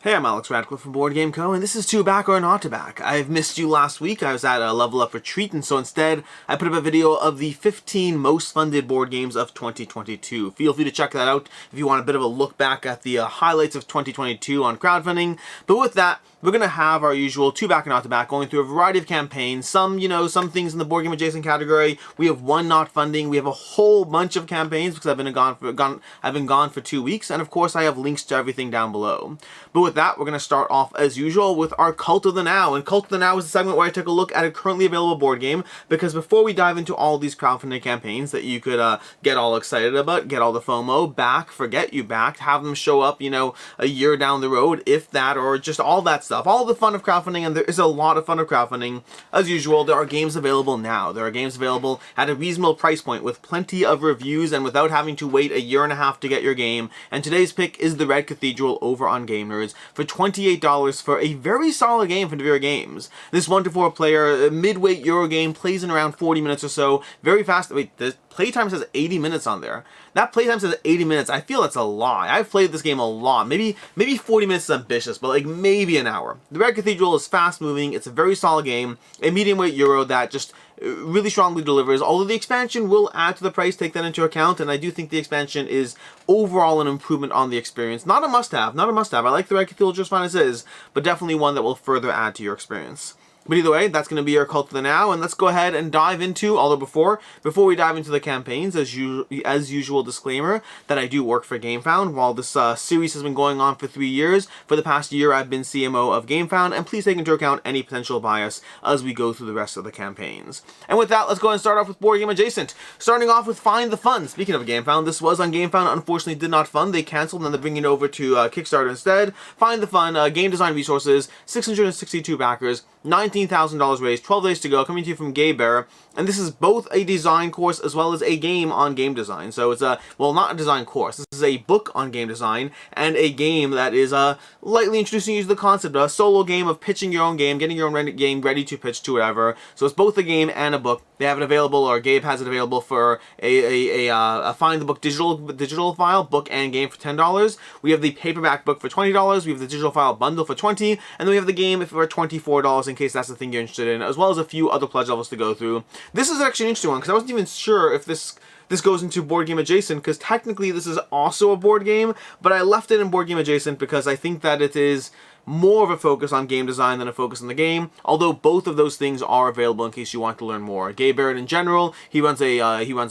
Hey, I'm Alex Radcliffe from Board Game Co., and this is To Back or Not to Back. I've missed you last week. I was at a level up retreat, and so instead, I put up a video of the 15 most funded board games of 2022. Feel free to check that out if you want a bit of a look back at the highlights of 2022 on crowdfunding. But with that, we're going to have our usual To Back or Not to Back, going through a variety of campaigns. Some, some things in the board game adjacent category. We have one not funding. We have a whole bunch of campaigns because I've been gone for 2 weeks, and of course I have links to everything down below. But with that, we're going to start off as usual with our Cult of the Now. And Cult of the Now is a segment where I take a look at a currently available board game, because before we dive into all these crowdfunding campaigns that you could get all excited about, get all the FOMO, back, forget you backed, have them show up, a year down the road, if that, or just all that stuff, all the fun of crowdfunding, and there is a lot of fun of crowdfunding. As usual, there are games available now. There are games available at a reasonable price point with plenty of reviews and without having to wait a year and a half to get your game. And today's pick is The Red Cathedral over on Game Nerds for $28 for a very solid game for Devere Games. This 1 to 4 player midweight Euro game plays in around 40 minutes or so. Very fast. Wait, the playtime says 80 minutes on there. That playtime says 80 minutes. I feel that's a lie. I've played this game a lot. Maybe 40 minutes is ambitious, but like maybe an hour. The Red Cathedral is fast moving. It's a very solid game. A medium weight Euro that just really strongly delivers, although the expansion will add to the price, take that into account, and I do think the expansion is overall an improvement on the experience. Not a must-have. I like the Red Cathedral just fine as is, but definitely one that will further add to your experience. But either way, that's going to be our Cult of the Now, and let's go ahead and dive into, although before we dive into the campaigns, as usual disclaimer, that I do work for Gamefound. While this series has been going on for 3 years, for the past year I've been CMO of Gamefound, and please take into account any potential bias as we go through the rest of the campaigns. And with that, let's go ahead and start off with Board Game Adjacent. Starting off with Find the Fun. Speaking of Gamefound, this was on Gamefound, unfortunately did not fund. They canceled, and then they're bringing it over to Kickstarter instead. Find the Fun, game design resources, 662 backers, $19,000 raised, 12 days to go, coming to you from Gay Bear. And this is both a design course as well as a game on game design. So it's well, not a design course. This is a book on game design and a game that is lightly introducing you to the concept of a solo game of pitching your own game, getting your own game ready to pitch to whatever. So it's both a game and a book. They have it available, or Gabe has it available for a Find the Book digital file, book and game for $10. We have the paperback book for $20. We have the digital file bundle for $20, and then we have the game for $24 in case that's the thing you're interested in, as well as a few other pledge levels to go through. This is actually an interesting one because I wasn't even sure if this goes into Board Game Adjacent, because technically this is also a board game, but I left it in Board Game Adjacent because I think that it is more of a focus on game design than a focus on the game, although both of those things are available in case you want to learn more. Gabe Barrett in general, he runs a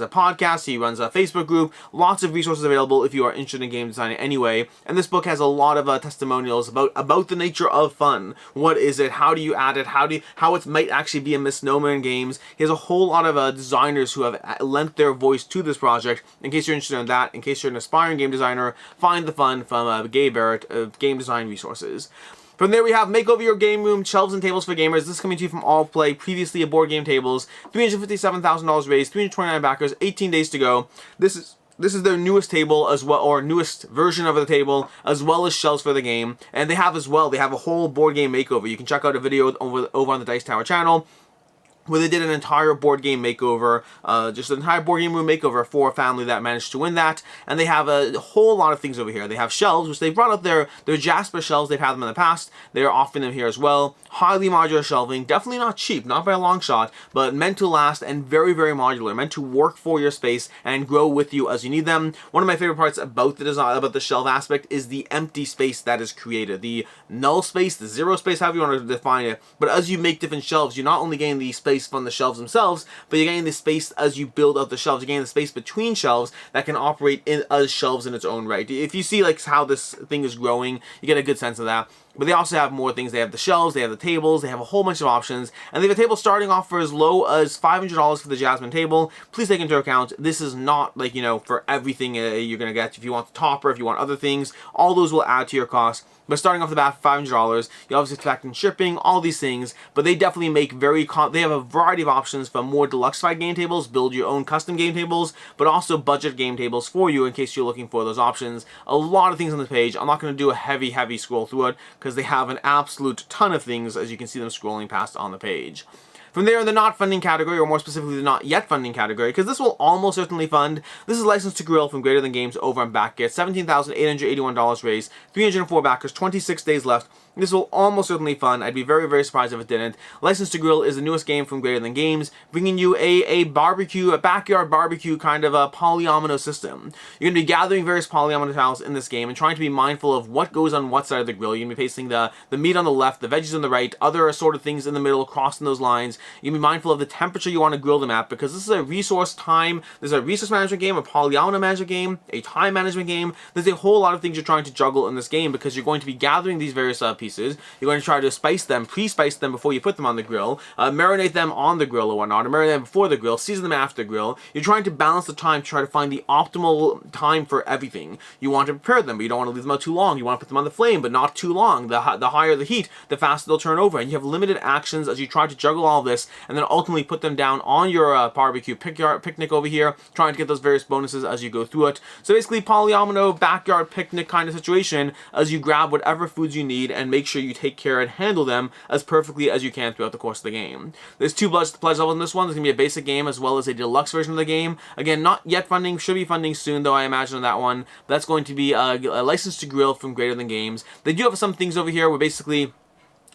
podcast, he runs a Facebook group, lots of resources available if you are interested in game design anyway, and this book has a lot of testimonials about the nature of fun. What is it? How do you add it? How it might actually be a misnomer in games. He has a whole lot of designers who have lent their voice to this project. In case you're interested in that, in case you're an aspiring game designer, Find the Fun from Gabe Barrett of Game Design Resources. From there we have Make Over Your Game Room, Shelves and Tables for Gamers. This is coming to you from All Play, previously a Board Game Tables. $357,000 raised, 329 backers, 18 days to go. This is their newest table as well, or newest version of the table, as well as shelves for the game. And they have a whole board game makeover. You can check out a video over on the Dice Tower channel, where they did an entire board game makeover, just an entire board game room makeover for a family that managed to win that. And they have a whole lot of things over here. They have shelves, which they brought out their Jasper shelves. They've had them in the past. They're offering them here as well. Highly modular shelving, definitely not cheap, not by a long shot, but meant to last and very, very modular, meant to work for your space and grow with you as you need them. One of my favorite parts about the design, about the shelf aspect, is the empty space that is created. The null space, the zero space, however you want to define it. But as you make different shelves, you're not only getting the space from the shelves themselves, but you're getting the space as you build out the shelves. You're getting the space between shelves that can operate as shelves in its own right. If you see like how this thing is growing, you get a good sense of that. But they also have more things. They have the shelves, they have the tables, they have a whole bunch of options, and they have a table starting off for as low as $500 for the Jasmine table. Please take into account, this is not like, for everything you're going to get. If you want the topper, if you want other things, all those will add to your cost. But starting off the bat, $500, you obviously expecting shipping, all these things, but they definitely make they have a variety of options from more deluxe-fied game tables, build your own custom game tables, but also budget game tables for you in case you're looking for those options. A lot of things on the page. I'm not going to do a heavy scroll through it because they have an absolute ton of things as you can see them scrolling past on the page. From there, in the not funding category, or more specifically the not yet funding category, because this will almost certainly fund, this is License to Grill from Greater Than Games over on Backget. $17,881 raised, 304 backers, 26 days left. This will almost certainly fund. I'd be very, very surprised if it didn't. License to Grill is the newest game from Greater Than Games, bringing you a barbecue, a backyard barbecue kind of a polyomino system. You're going to be gathering various polyomino tiles in this game and trying to be mindful of what goes on what side of the grill. You're going to be placing the meat on the left, the veggies on the right, other assorted things in the middle, crossing those lines. You're going to be mindful of the temperature you want to grill them at, because this is a resource time, there's a resource management game, a polyomino management game, a time management game. There's a whole lot of things you're trying to juggle in this game, because you're going to be gathering these various pieces. You're going to try to spice them, pre-spice them before you put them on the grill, marinate them on the grill or whatnot, or marinate them before the grill, season them after the grill. You're trying to balance the time to try to find the optimal time for everything. You want to prepare them, but you don't want to leave them out too long. You want to put them on the flame, but not too long. The higher the heat, the faster they'll turn over. And you have limited actions as you try to juggle all this, and then ultimately put them down on your barbecue picnic over here, trying to get those various bonuses as you go through it. So basically, polyomino backyard picnic kind of situation as you grab whatever foods you need and make sure you take care and handle them as perfectly as you can throughout the course of the game. There's 2 pledge levels in this one. There's going to be a basic game as well as a deluxe version of the game. Again, not yet funding, should be funding soon though, I imagine, on that one. That's going to be a License to Grill from Greater Than Games. They do have some things over here where basically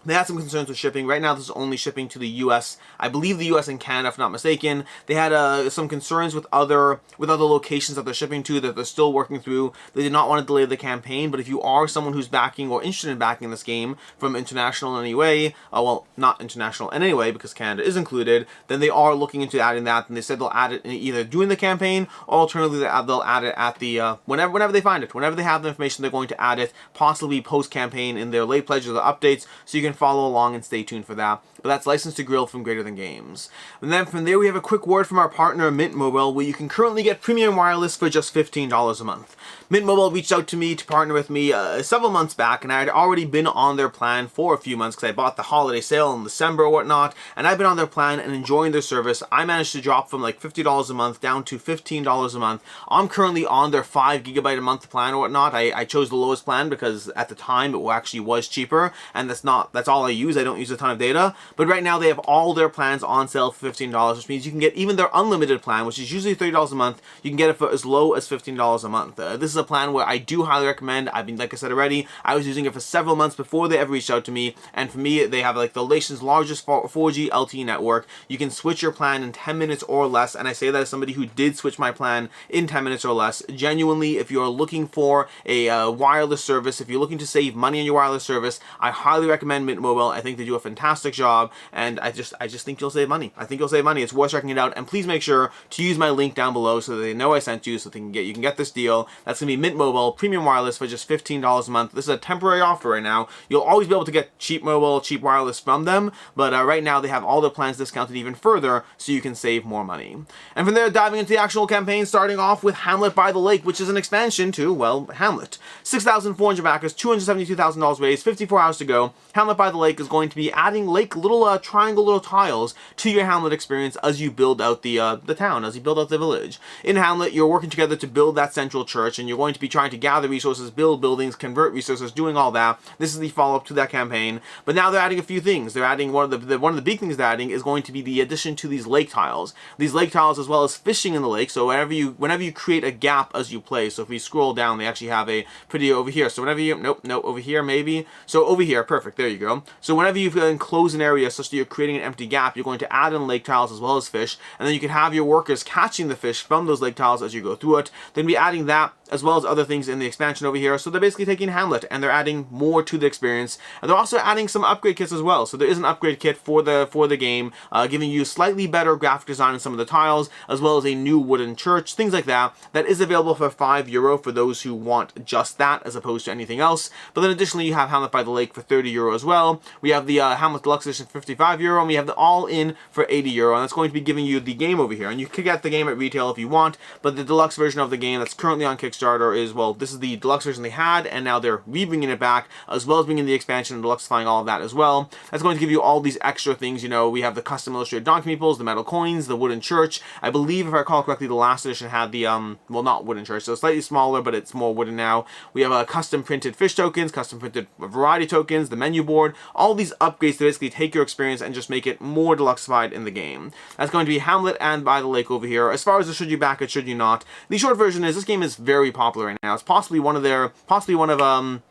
they had some concerns with shipping. Right now, this is only shipping to the U.S. I believe the U.S. and Canada, if not mistaken. They had some concerns with other locations that they're shipping to that they're still working through. They did not want to delay the campaign, but if you are someone who's backing or interested in backing this game from international in any way, well, not international in any way because Canada is included, then they are looking into adding that, and they said they'll add it in either during the campaign or alternatively they'll add it at the whenever they find it. Whenever they have the information, they're going to add it, possibly post-campaign in their late pledges or the updates, so you can follow along and stay tuned for that. But that's License to Grill from Greater Than Games. And then from there we have a quick word from our partner Mint Mobile, where you can currently get premium wireless for just $15 a month. Mint Mobile reached out to me to partner with me several months back, and I had already been on their plan for a few months because I bought the holiday sale in December or whatnot, and I've been on their plan and enjoying their service. I managed to drop from like $50 a month down to $15 a month. I'm currently on their 5 GB a month plan or whatnot. I chose the lowest plan because at the time it actually was cheaper, and that's all I use. I don't use a ton of data. But right now they have all their plans on sale for $15, which means you can get even their unlimited plan, which is usually $30 a month. You can get it for as low as $15 a month. This is a plan where I do highly recommend. I've been, like I said already, I was using it for several months before they ever reached out to me, and for me, they have like the nation's largest 4G LTE network. You can switch your plan in 10 minutes or less, and I say that as somebody who did switch my plan in 10 minutes or less. Genuinely, if you're looking for a wireless service, if you're looking to save money on your wireless service, I highly recommend Mint Mobile. I think they do a fantastic job, and I just think you'll save money. I think you'll save money. It's worth checking it out, and please make sure to use my link down below so that they know I sent you, so you can get this deal. That's gonna be Mint Mobile premium wireless for just $15 a month. This is a temporary offer right now. You'll always be able to get cheap mobile, cheap wireless from them, but right now they have all their plans discounted even further, so you can save more money. And from there, diving into the actual campaign, starting off with Hamlet by the Lake, which is an expansion to, well, Hamlet. 6,400 backers, $272,000 raised, 54 hours to go. Hamlet by the Lake is going to be adding little triangle little tiles to your Hamlet experience as you build out the town, as you build out the village. In Hamlet, you're working together to build that central church, and you're going to be trying to gather resources, build buildings, convert resources, doing all that. This is the follow-up to that campaign. But now they're adding a few things. They're adding one of the big things they're adding is going to be the addition to these lake tiles. These lake tiles, as well as fishing in the lake. So whenever you create a gap as you play, so if we scroll down, they actually have a pretty over here. So whenever you over here maybe. So over here, perfect. There you go. So whenever you enclose an area such that you're creating an empty gap, you're going to add in lake tiles as well as fish, and then you can have your workers catching the fish from those lake tiles as you go through it. Then be adding that as well as other things in the expansion over here. So they're basically taking Hamlet and they're adding more to the experience, and they're also adding some upgrade kits as well. So there is an upgrade kit for the game, giving you slightly better graphic design on some of the tiles, as well as a new wooden church, things like that. That is available for €5 for those who want just that as opposed to anything else. But then additionally, you have Hamlet by the Lake for €30 as well. We have the Hamlet Deluxe Edition for €55, and we have the all-in for €80, and that's going to be giving you the game over here. And you can get the game at retail if you want, but the deluxe version of the game that's currently on Kickstarter Kickstarter is, well, this is the deluxe version they had, and now they're rebringing it back, as well as bringing the expansion and deluxifying all of that as well. That's going to give you all these extra things. You know, we have the custom illustrated donkey meeples, the metal coins, the wooden church. I believe, if I recall correctly, the last edition had the, well, not wooden church, so slightly smaller, but it's more wooden now. We have custom printed fish tokens, custom printed variety tokens, the menu board, all these upgrades to basically take your experience and just make it more deluxified in the game. That's going to be Hamlet and By the Lake over here. As far as the should you back it, should you not, the short version is this game is very popular right now. It's possibly one of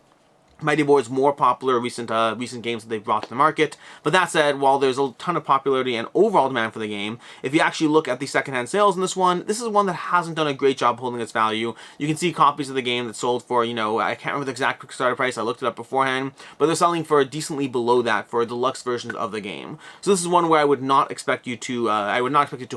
Mighty Board's more popular recent games that they've brought to the market. But that said, while there's a ton of popularity and overall demand for the game, if you actually look at the secondhand sales in this is one that hasn't done a great job holding its value. You can see copies of the game that sold for, you know, I can't remember the exact Kickstarter price, I looked it up beforehand, but they're selling for decently below that for deluxe versions of the game. So this is one where I would not expect you to,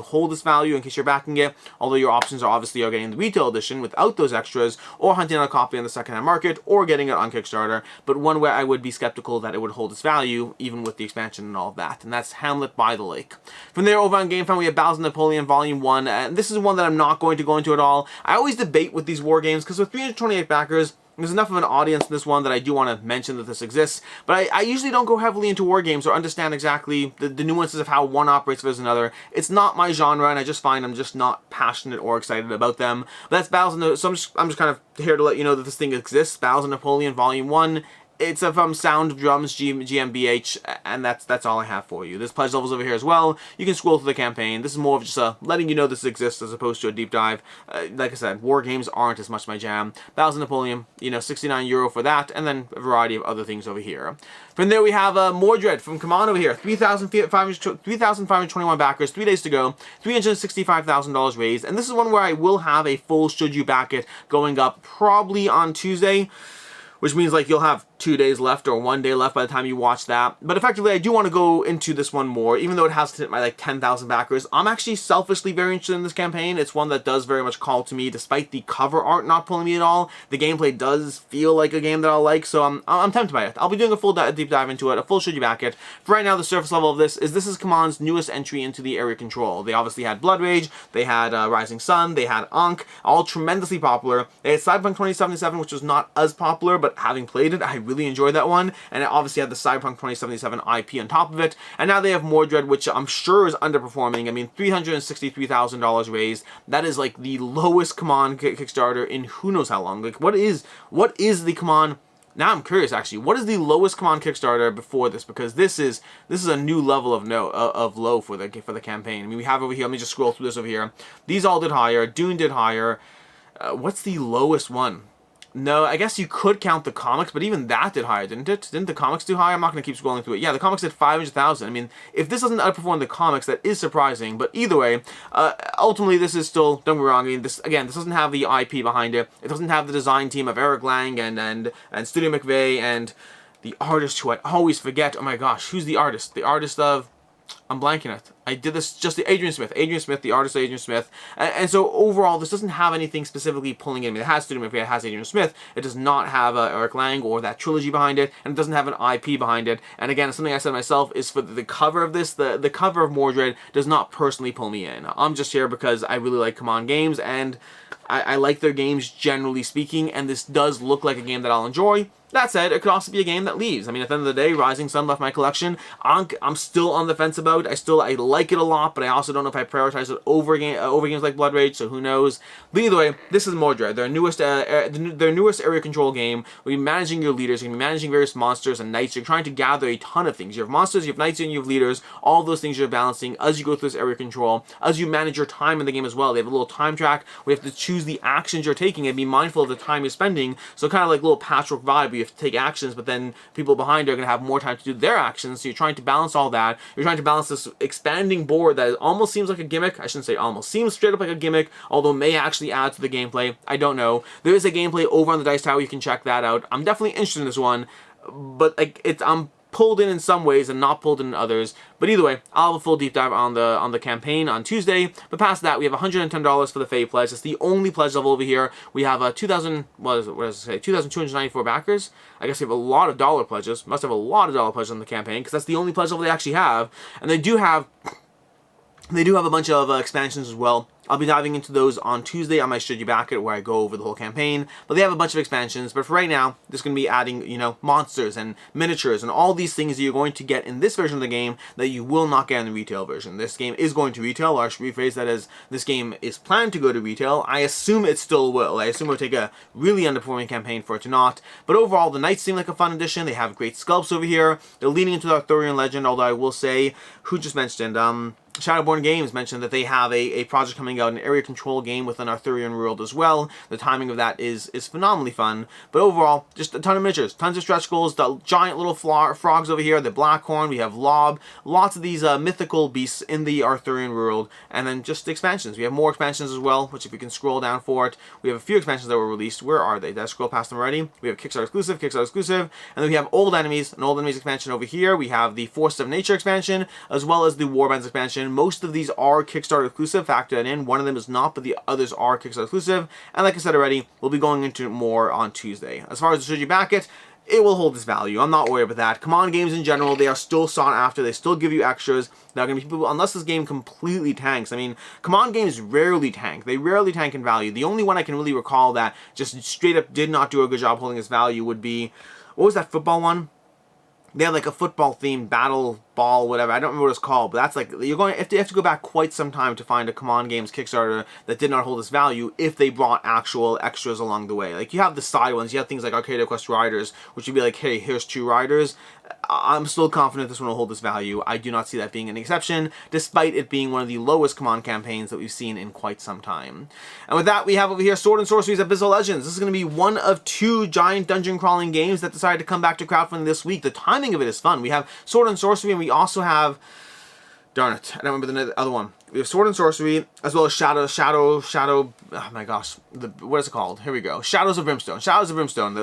hold this value in case you're backing it, although your options are obviously getting the retail edition without those extras, or hunting out a copy on the secondhand market, or getting it on Kickstarter. But one where I would be skeptical that it would hold its value, even with the expansion and all of that, and that's Hamlet By the Lake. From there, over on Gamefound, we have Battles of Napoleon Volume 1, and this is one that I'm not going to go into at all. I always debate with these war games, because with 328 backers, there's enough of an audience in this one that I do want to mention that this exists, but I usually don't go heavily into war games or understand exactly the nuances of how one operates versus another. It's not my genre, and I just find I'm just not passionate or excited about them. But that's Battles of Napoleon, so I'm just kind of here to let you know that this thing exists. Battles of Napoleon Volume 1. It's from Sound of Drums GmbH, and that's all I have for you. There's pledge levels over here as well. You can scroll through the campaign. This is more of just letting you know this exists as opposed to a deep dive. Like I said, war games aren't as much my jam. Battles of Napoleon, you know, €69 for that, and then a variety of other things over here. From there we have Mordred from Command over here. 3,521 backers, 3 days to go, $365,000 raised, and this is one where I will have a full should you back it going up probably on Tuesday, which means like you'll have 2 days left or 1 day left by the time you watch that. But effectively, I do want to go into this one more, even though it has hit my like 10,000 backers. I'm actually selfishly very interested in this campaign. It's one that does very much call to me, despite the cover art not pulling me at all. The gameplay does feel like a game that I'll like, so I'm tempted by it. I'll be doing a full deep dive into it, a full should you back it. For right now, the surface level of this is Command's newest entry into the area control. They obviously had Blood Rage, they had Rising Sun, they had Ankh, all tremendously popular. They had Cyberpunk 2077, which was not as popular, but having played it, I really enjoyed that one. And it obviously had the Cyberpunk 2077 IP on top of it. And now they have Mordred, which I'm sure is underperforming. I mean, $363,000 raised. That is like the lowest Command Kickstarter in who knows how long. Like, what is the Command? Now I'm curious, actually. What is the lowest Command Kickstarter before this? Because this is a new level of low for the campaign. I mean, we have over here. Let me just scroll through this over here. These all did higher. Dune did higher. What's the lowest one? No, I guess you could count the comics, but even that did higher, didn't it? Didn't the comics do higher? I'm not going to keep scrolling through it. Yeah, the comics did 500,000. I mean, if this doesn't outperform the comics, that is surprising. But either way, ultimately, this is still, don't get me wrong, I mean, this doesn't have the IP behind it. It doesn't have the design team of Eric Lang and Studio McVeigh and the artist who I always forget. Oh my gosh, who's the artist? The artist of... I'm blanking it. I did this just the Adrian Smith, the artist Adrian Smith, and so overall this doesn't have anything specifically pulling in. I mean, it has Studio McVeigh, it has Adrian Smith. It does not have Eric Lang or that trilogy behind it, and it doesn't have an IP behind it. And again, something I said myself is for the cover of this, the cover of Mordred does not personally pull me in. I'm just here because I really like Command games, and I like their games generally speaking, and this does look like a game that I'll enjoy. That said, it could also be a game that leaves. I mean, at the end of the day, Rising Sun left my collection. I'm still on the fence about. I like it a lot, but I also don't know if I prioritize it over games like Blood Rage, so who knows. But either way, this is Mordred, their newest area control game. Where you're managing your leaders, you're managing various monsters and knights. You're trying to gather a ton of things. You have monsters, you have knights, and you have leaders. All those things you're balancing as you go through this area control, as you manage your time in the game as well. They have a little time track where you have to choose the actions you're taking and be mindful of the time you're spending. So kind of like a little patchwork vibe where you have to take actions, but then people behind are going to have more time to do their actions, so you're trying to balance all that. You're trying to balance this expanding board that almost seems like a gimmick. I shouldn't say almost, seems straight up like a gimmick, although may actually add to the gameplay. I don't know. There is a gameplay over on the Dice Tower, you can check that out. I'm definitely interested in this one, but like I'm pulled in some ways and not pulled in others. But either way, I'll have a full deep dive on the campaign on Tuesday. But past that, we have $110 for the Fae pledge. It's the only pledge level over here. We have 2,294 backers. I guess we have a lot of dollar pledges. Must have a lot of dollar pledges on the campaign because that's the only pledge level they actually have. And they do have a bunch of expansions as well. I'll be diving into those on Tuesday on my Should You Back It, where I go over the whole campaign. But they have a bunch of expansions. But for right now, there's going to be adding, you know, monsters and miniatures and all these things that you're going to get in this version of the game that you will not get in the retail version. This game is going to retail, or I should rephrase that as this game is planned to go to retail. I assume it still will. I assume it will take a really underperforming campaign for it to not. But overall, the Knights seem like a fun addition. They have great sculpts over here. They're leaning into the Arthurian legend, although I will say, who just mentioned, Shadowborn Games mentioned that they have a project coming out, an area control game with an Arthurian world as well. The timing of that is phenomenally fun. But overall, just a ton of miniatures, tons of stretch goals, the giant little frogs over here, the Blackhorn, we have Lob, lots of these mythical beasts in the Arthurian world, and then just expansions. We have more expansions as well, which if you can scroll down for it, we have a few expansions that were released. Where are they? Did I scroll past them already? We have Kickstarter exclusive, and then we have Old Enemies, an Old Enemies expansion over here. We have the Force of Nature expansion, as well as the Warbands expansion. Most of these are Kickstarter exclusive, factor that in. One of them is not, but the others are Kickstarter exclusive. And like I said already, we'll be going into more on Tuesday. As far as Should You Back It, it will hold its value. I'm not worried about that. Command games in general, they are still sought after. They still give you extras. There are going to be people, unless this game completely tanks. I mean, command games rarely tank. They rarely tank in value. The only one I can really recall that just straight up did not do a good job holding its value would be, what was that football one? They had like a football themed battle ball, whatever. I don't remember what it's called, but that's like, you have to go back quite some time to find a Command Games Kickstarter that did not hold its value if they brought actual extras along the way. Like, you have the side ones, you have things like Arcadia Quest Riders, which would be like, hey, here's 2 riders. I'm still confident this one will hold its value. I do not see that being an exception, despite it being one of the lowest Command campaigns that we've seen in quite some time. And with that, we have over here Sword and Sorcery's Abyssal Legends. This is going to be one of 2 giant dungeon crawling games that decided to come back to crowdfunding this week. The timing of it is fun. We have Sword and Sorcery, and we also have, darn it, I don't remember the other one. We have Sword and Sorcery, as well as Shadow, oh my gosh, what is it called? Here we go. Shadows of Brimstone.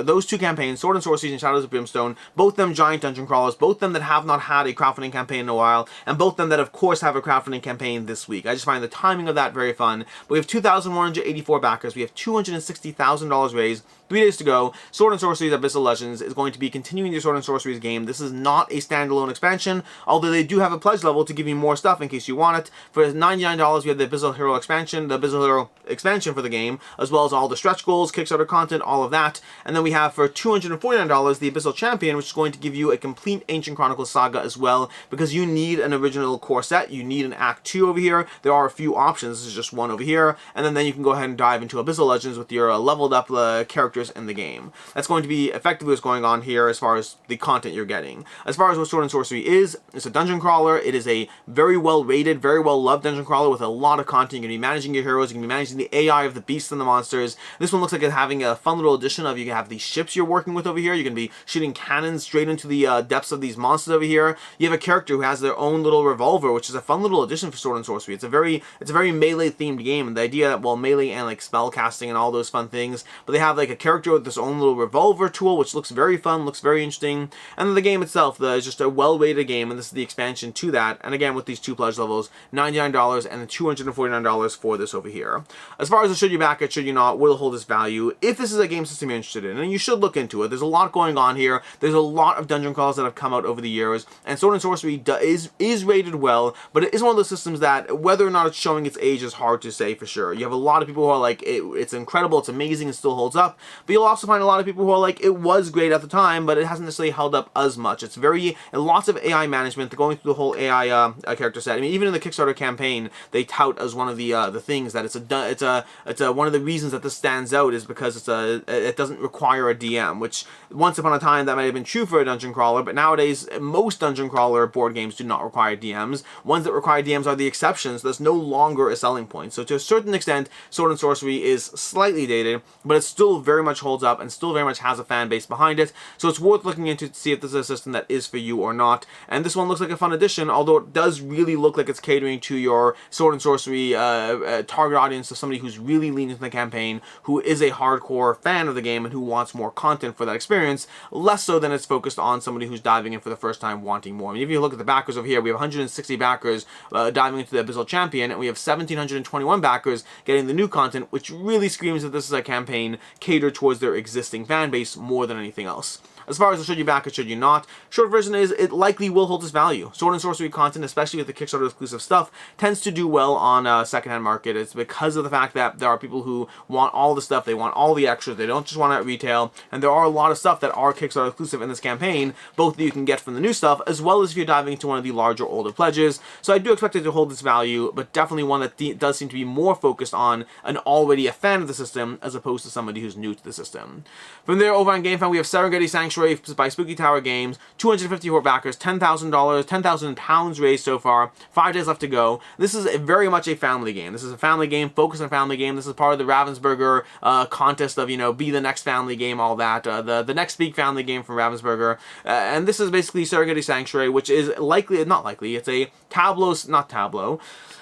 Those 2 campaigns, Sword and Sorcery and Shadows of Brimstone, both them giant dungeon crawlers, both them that have not had a crowdfunding campaign in a while, and both them that of course have a crowdfunding campaign this week. I just find the timing of that very fun. But we have 2,184 backers. We have $260,000 raised. 3 days to go. Sword and Sorcery's Abyssal Legends is going to be continuing your Sword and Sorcery's game. This is not a standalone expansion, although they do have a pledge level to give you more stuff in case you want it. For $99, we have the Abyssal Hero expansion, the Abyssal Hero expansion for the game, as well as all the stretch goals, Kickstarter content, all of that. And then we have for $249 the Abyssal Champion, which is going to give you a complete Ancient Chronicles Saga as well, because you need an original core set, you need an Act 2 over here. There are a few options, this is just one over here, and then you can go ahead and dive into Abyssal Legends with your leveled up characters in the game. That's going to be effectively what's going on here as far as the content you're getting. As far as what Sword and Sorcery is, it's a dungeon crawler. It is a very well rated, very well loved dungeon crawler with a lot of content. You're going to be managing your heroes, you're going to be managing the AI of the beasts and the monsters. This one looks like it's having a fun little addition of, you have these ships you're working with over here. You're going to be shooting cannons straight into the depths of these monsters over here. You have a character who has their own little revolver, which is a fun little addition for Sword and Sorcery. It's a very melee themed game, and the idea that, well, melee and like spell casting and all those fun things, but they have like a character with this own little revolver tool, which looks very fun, looks very interesting. And then the game itself, is just a well-rated game, and this is the expansion to that. And again, with these 2 pledge levels, $99 and then $249 for this over here. As far as the Should You Back It, Should You Not, will hold its value. If this is a game system you're interested in, and you should look into it. There's a lot going on here. There's a lot of dungeon crawls that have come out over the years, and Sword and Sorcery is rated well, but it is one of those systems that, whether or not it's showing its age, is hard to say for sure. You have a lot of people who are like, it's incredible, it's amazing, it still holds up, but you'll also find a lot of people who are like, it was great at the time, but it hasn't necessarily held up as much. It's lots of AI management. They're going through the whole AI character set. I mean, even in the Kickstarter campaign, they tout as one of the things that it's one of the reasons that this stands out is because it doesn't require a DM, which once upon a time that might have been true for a dungeon crawler, but nowadays most dungeon crawler board games do not require DMs. Ones that require DMs are the exceptions. That's no longer a selling point. So to a certain extent, Sword and Sorcery is slightly dated, but it still very much holds up and still very much has a fan base behind it. So it's worth looking into to see if this is a system that is for you or not. And this one looks like a fun addition, although it does really look like it's catering to your Sword and Sorcery target audience of somebody who's really leaning into the campaign, who is a hardcore fan of the game and who wants more content for that experience, less so than it's focused on somebody who's diving in for the first time wanting more. I mean, if you look at the backers over here, we have 160 backers diving into the Abyssal Champion, and we have 1,721 backers getting the new content, which really screams that this is a campaign catered towards their existing fan base more than anything else. As far as I should you back, I should you not. Short version is it likely will hold its value. Sword and Sorcery content, especially with the Kickstarter exclusive stuff, tends to do well on secondhand market. It's because of the fact that there are people who want all the stuff, they want all the extras, they don't just want it at retail, and there are a lot of stuff that are Kickstarter exclusive in this campaign, both that you can get from the new stuff, as well as if you're diving into one of the larger, older pledges. So I do expect it to hold its value, but definitely one that does seem to be more focused on an already a fan of the system, as opposed to somebody who's new to the system. From there, over on Gamefound, we have Serengeti Sanctuary by Spooky Tower Games, 254 backers, $10,000, 10,000 pounds raised so far, 5 days left to go. This is very much a family game. This is a family game, focused on family game. This is part of the Ravensburger contest of, you know, be the next family game, all that, the next big family game from Ravensburger. And this is basically Serengeti Sanctuary, which is not likely, it's a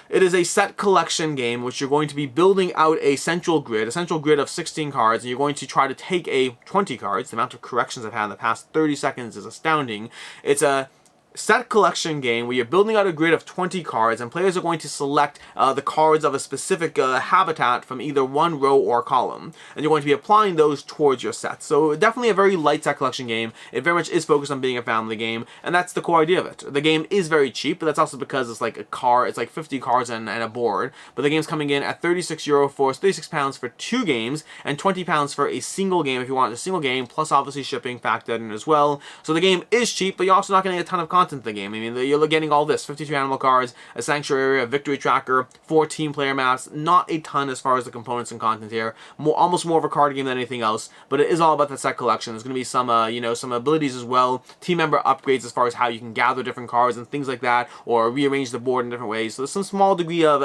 it is a set collection game, which you're going to be building out a central grid of 16 cards, and you're going to try to take 20 cards. The amount of corrections I've had in the past 30 seconds is astounding. It's a set collection game where you're building out a grid of 20 cards, and players are going to select the cards of a specific habitat from either one row or column, and you're going to be applying those towards your sets. So definitely a very light set collection game. It very much is focused on being a family game, and that's the core idea of it. The game is very cheap, but that's also because it's like it's like 50 cards and a board, but the game's coming in at €36 for £36 for 2 games, and £20 for a single game if you want a single game, plus obviously shipping factored in as well. So the game is cheap, but you're also not going to get a ton of content in the game. I mean, you're getting all this: 52 animal cards, a sanctuary area, a victory tracker, 4 team player maps. Not a ton as far as the components and content here. Almost more of a card game than anything else. But it is all about that set collection. There's going to be some, some abilities as well, team member upgrades as far as how you can gather different cards and things like that, or rearrange the board in different ways. So there's some small degree of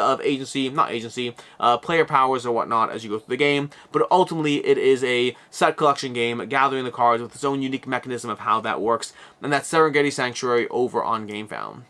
player powers or whatnot as you go through the game. But ultimately, it is a set collection game, gathering the cards with its own unique mechanism of how that works. And that's Serengeti Sanctuary over on Gamefound.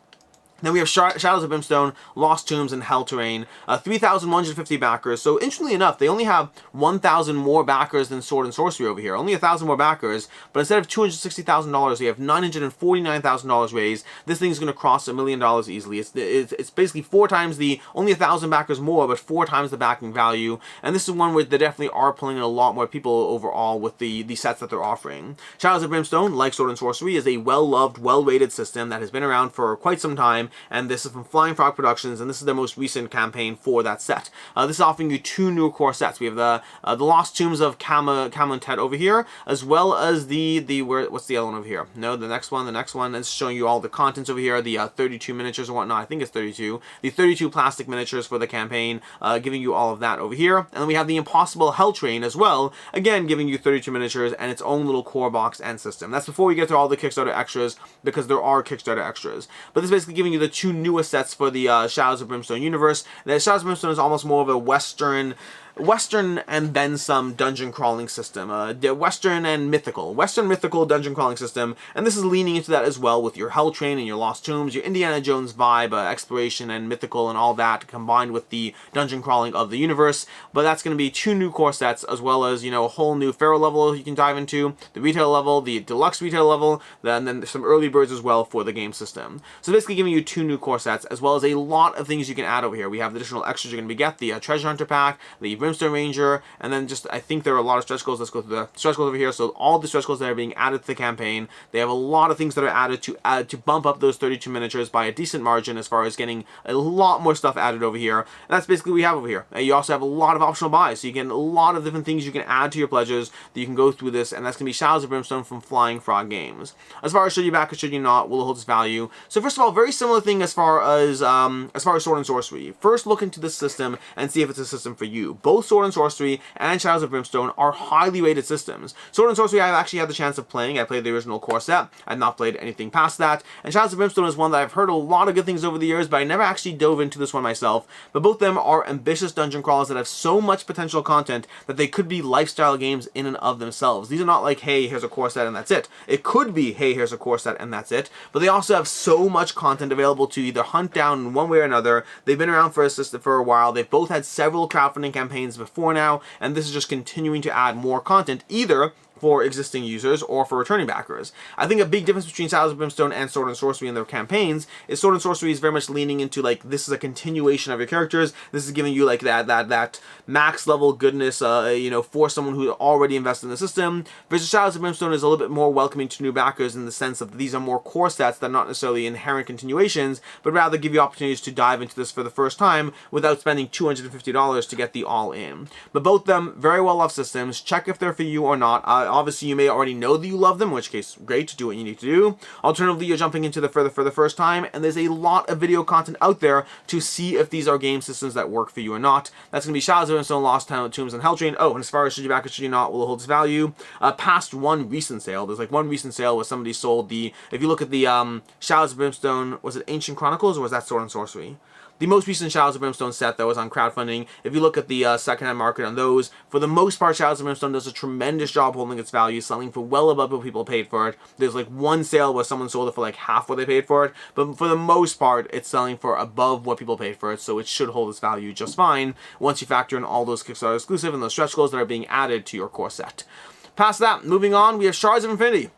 Then we have Shadows of Brimstone, Lost Tombs, and Hell Terrain. 3,150 backers. So interestingly enough, they only have 1,000 more backers than Sword and Sorcery over here. Only 1,000 more backers, but instead of $260,000, they have $949,000 raised. This thing's going to cross $1 million easily. It's basically 4 times only 1,000 backers more, but 4 times the backing value. And this is one where they definitely are pulling in a lot more people overall with the sets that they're offering. Shadows of Brimstone, like Sword and Sorcery, is a well-loved, well-rated system that has been around for quite some time. And this is from Flying Frog Productions, and this is their most recent campaign for that set. This is offering you 2 new core sets. We have the Lost Tombs of Cam and Ted over here, as well as what's the other one over here? No, the next one is showing you all the contents over here, the 32 miniatures or whatnot. I think it's 32. The 32 plastic miniatures for the campaign, giving you all of that over here. And then we have the Impossible Hell Train as well, again giving you 32 miniatures and its own little core box and system. That's before we get to all the Kickstarter extras, because there are Kickstarter extras. But this is basically giving you the 2 newest sets for the Shadows of Brimstone universe. The Shadows of Brimstone is almost more of a Western and then some dungeon crawling system. Western mythical dungeon crawling system, and this is leaning into that as well with your Hell Train and your Lost Tombs, your Indiana Jones vibe, exploration and mythical and all that combined with the dungeon crawling of the universe. But that's going to be 2 new core sets, as well as, a whole new Pharaoh level you can dive into, the retail level, the deluxe retail level, and then some early birds as well for the game system. So basically giving you 2 new core sets, as well as a lot of things you can add over here. We have the additional extras you're going to get, the Treasure Hunter pack, the Brimstone Ranger, and then I think there are a lot of stretch goals. Let's go through the stretch goals over here. So all the stretch goals that are being added to the campaign, they have a lot of things that are added to bump up those 32 miniatures by a decent margin as far as getting a lot more stuff added over here. And that's basically what we have over here. You also have a lot of optional buys, so you get a lot of different things you can add to your pledges that you can go through this, and that's going to be Shadows of Brimstone from Flying Frog Games. As far as should you back or should you not, will it hold its value? So first of all, very similar thing as far as Sword and Sorcery. First, look into this system and see if it's a system for you. Both Sword and Sorcery and Shadows of Brimstone are highly rated systems. Sword and Sorcery I've actually had the chance of playing. I played the original core set. I've not played anything past that. And Shadows of Brimstone is one that I've heard a lot of good things over the years, but I never actually dove into this one myself. But both of them are ambitious dungeon crawlers that have so much potential content that they could be lifestyle games in and of themselves. These are not like, hey, here's a core set and that's it. It could be, hey, here's a core set and that's it. But they also have so much content available to either hunt down in one way or another. They've been around for a while. They've both had several crowdfunding campaigns before now, and this is just continuing to add more content, either for existing users or for returning backers. I think a big difference between Shadows of Brimstone and Sword and Sorcery and their campaigns is Sword and Sorcery is very much leaning into like, this is a continuation of your characters. This is giving you like that max level goodness, you know, for someone who already invested in the system. Versus Shadows of Brimstone is a little bit more welcoming to new backers in the sense of these are more core sets that are not necessarily inherent continuations, but rather give you opportunities to dive into this for the first time without spending $250 to get the all-in. But both of them very well loved systems. Check if they're for you or not. Obviously, you may already know that you love them, in which case, great, do what you need to do. Alternatively, you're jumping into the for the first time, and there's a lot of video content out there to see if these are game systems that work for you or not. That's going to be Shadows of Brimstone, Lost Tombs, and Hell Train. Oh, and as far as should you back it, should you not, will it hold its value? Past one recent sale, there's like one recent sale where somebody sold the, if you look at the Shadows of Brimstone, was it Ancient Chronicles or was that Sword and Sorcery? The most recent Shadows of Brimstone set that was on crowdfunding, if you look at the secondhand market on those, for the most part, Shadows of Brimstone does a tremendous job holding its value, selling for well above what people paid for it. There's like one sale where someone sold it for like half what they paid for it, but for the most part, it's selling for above what people paid for it, so it should hold its value just fine once you factor in all those Kickstarter exclusive and those stretch goals that are being added to your core set. Past that, moving on, we have Shards of Infinity.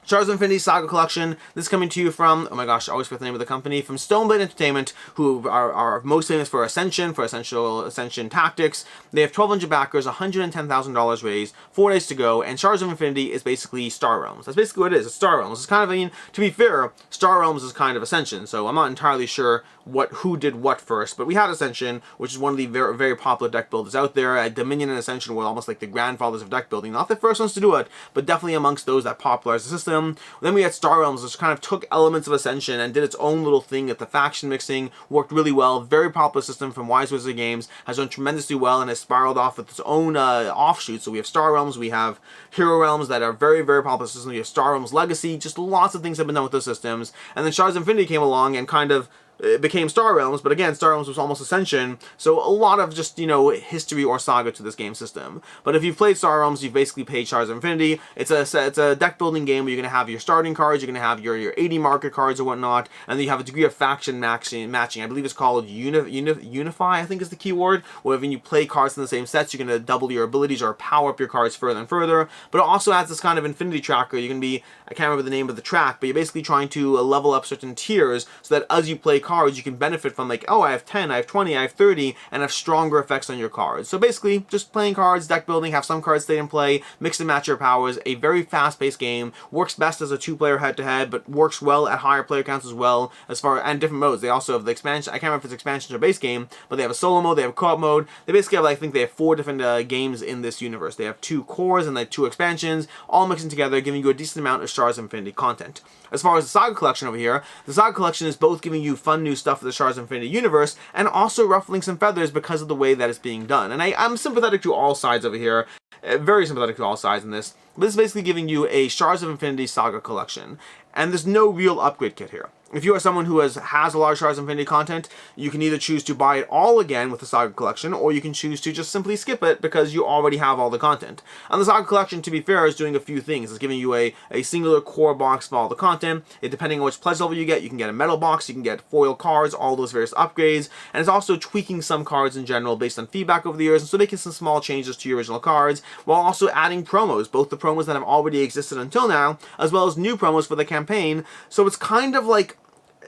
Shards of Infinity Saga Collection. This is coming to you from, oh my gosh, I always forget the name of the company, from Stoneblade Entertainment, who are most famous for Ascension, Ascension Tactics. They have 1,200 backers, $110,000 raised, 4 days to go, and Shards of Infinity is basically Star Realms. That's basically what it is. It's Star Realms. It's kind of, I mean, to be fair, Star Realms is kind of Ascension, so I'm not entirely sure who did what first, but we had Ascension, which is one of the very, very popular deck builders out there. Dominion and Ascension were almost like the grandfathers of deck building. Not the first ones to do it, but definitely amongst those that popularized the system. Then we had Star Realms, which kind of took elements of Ascension and did its own little thing at the faction mixing, worked really well, very popular system from Wise Wizard Games, has done tremendously well and has spiraled off with its own offshoots. So we have Star Realms, we have Hero Realms that are very, very popular systems, we have Star Realms Legacy, just lots of things have been done with those systems. And then Shards of Infinity came along and kind of it became Star Realms, but again, Star Realms was almost Ascension, so a lot of just, you know, history or saga to this game system. But if you've played Star Realms, you've basically played Shards of Infinity. It's a deck building game where you're going to have your starting cards, you're going to have your 80 market cards or whatnot, and then you have a degree of faction matching. I believe it's called Unify, I think is the key word, where when you play cards in the same sets, you're going to double your abilities or power up your cards further and further. But it also adds this kind of infinity tracker. You're going to be, I can't remember the name of the track, but you're basically trying to level up certain tiers so that as you play cards, you can benefit from like, oh, I have 10, I have 20, I have 30, and have stronger effects on your cards. So basically, just playing cards, deck building, have some cards stay in play, mix and match your powers, a very fast-paced game, works best as a two-player head-to-head, but works well at higher player counts as well, and different modes. They also have the expansion, I can't remember if it's expansions or base game, but they have a solo mode, they have a co-op mode. They basically have, I think they have 4 different games in this universe. They have 2 cores and like 2 expansions, all mixing together, giving you a decent amount of Shards of Infinity content. As far as the Saga Collection over here, the Saga Collection is both giving you fun new stuff for the Shards of Infinity universe, and also ruffling some feathers because of the way that it's being done. And I'm sympathetic to all sides over here, very sympathetic to all sides in this, but this is basically giving you a Shards of Infinity Saga Collection, and there's no real upgrade kit here. If you are someone who has a lot of Shards of Infinity content, you can either choose to buy it all again with the Saga Collection, or you can choose to just simply skip it because you already have all the content. And the Saga Collection, to be fair, is doing a few things. It's giving you a singular core box for all the content. Depending on which pledge level you can get a metal box, you can get foil cards, all those various upgrades, and it's also tweaking some cards in general based on feedback over the years, and so making some small changes to your original cards, while also adding promos, both the promos that have already existed until now, as well as new promos for the campaign. So it's kind of like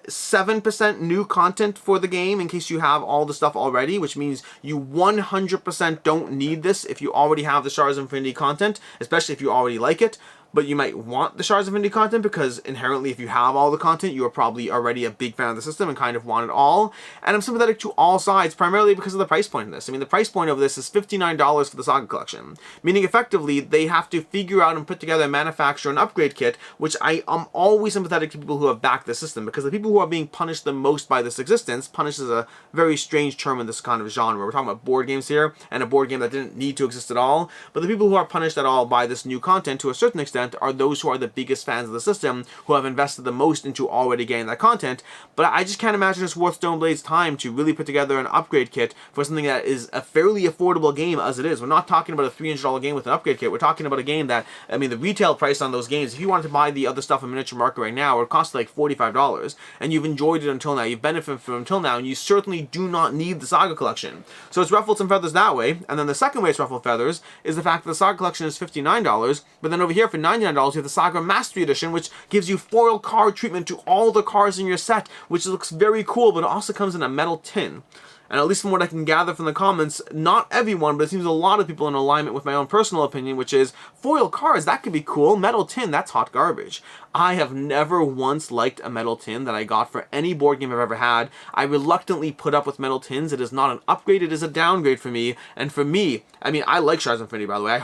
7% new content for the game in case you have all the stuff already, which means you 100% don't need this if you already have the Shards of Infinity content, especially if you already like it. But you might want the Shards of Infinity content because inherently if you have all the content, you are probably already a big fan of the system and kind of want it all. And I'm sympathetic to all sides, primarily because of the price point of this. I mean, the price point of this is $59 for the Saga Collection, meaning effectively they have to figure out and put together, manufacture an upgrade kit, which I am always sympathetic to people who have backed the system, because the people who are being punished the most by this existence, punished is a very strange term in this kind of genre. We're talking about board games here, and a board game that didn't need to exist at all, but the people who are punished at all by this new content to a certain extent content are those who are the biggest fans of the system, who have invested the most into already getting that content. But I just can't imagine it's worth Stoneblade's time to really put together an upgrade kit for something that is a fairly affordable game as it is. We're not talking about a $300 game with an upgrade kit. We're talking about a game that, I mean, the retail price on those games, if you wanted to buy the other stuff in Miniature Market right now, it would cost like $45, and you've enjoyed it until now, you've benefited from it until now, and you certainly do not need the Saga collection. So it's ruffled some feathers that way. And then the second way it's ruffled feathers is the fact that the Saga collection is $59, but then over here for $99 you have the Saga Mastery Edition, which gives you foil card treatment to all the cards in your set, which looks very cool, but it also comes in a metal tin. And at least from what I can gather from the comments, not everyone, but it seems a lot of people in alignment with my own personal opinion, which is foil cards, that could be cool. Metal tin, that's hot garbage. I have never once liked a metal tin that I got for any board game I've ever had. I reluctantly put up with metal tins. It is not an upgrade, it is a downgrade for me. And for me, I mean, I like Shards Infinity, by the way. I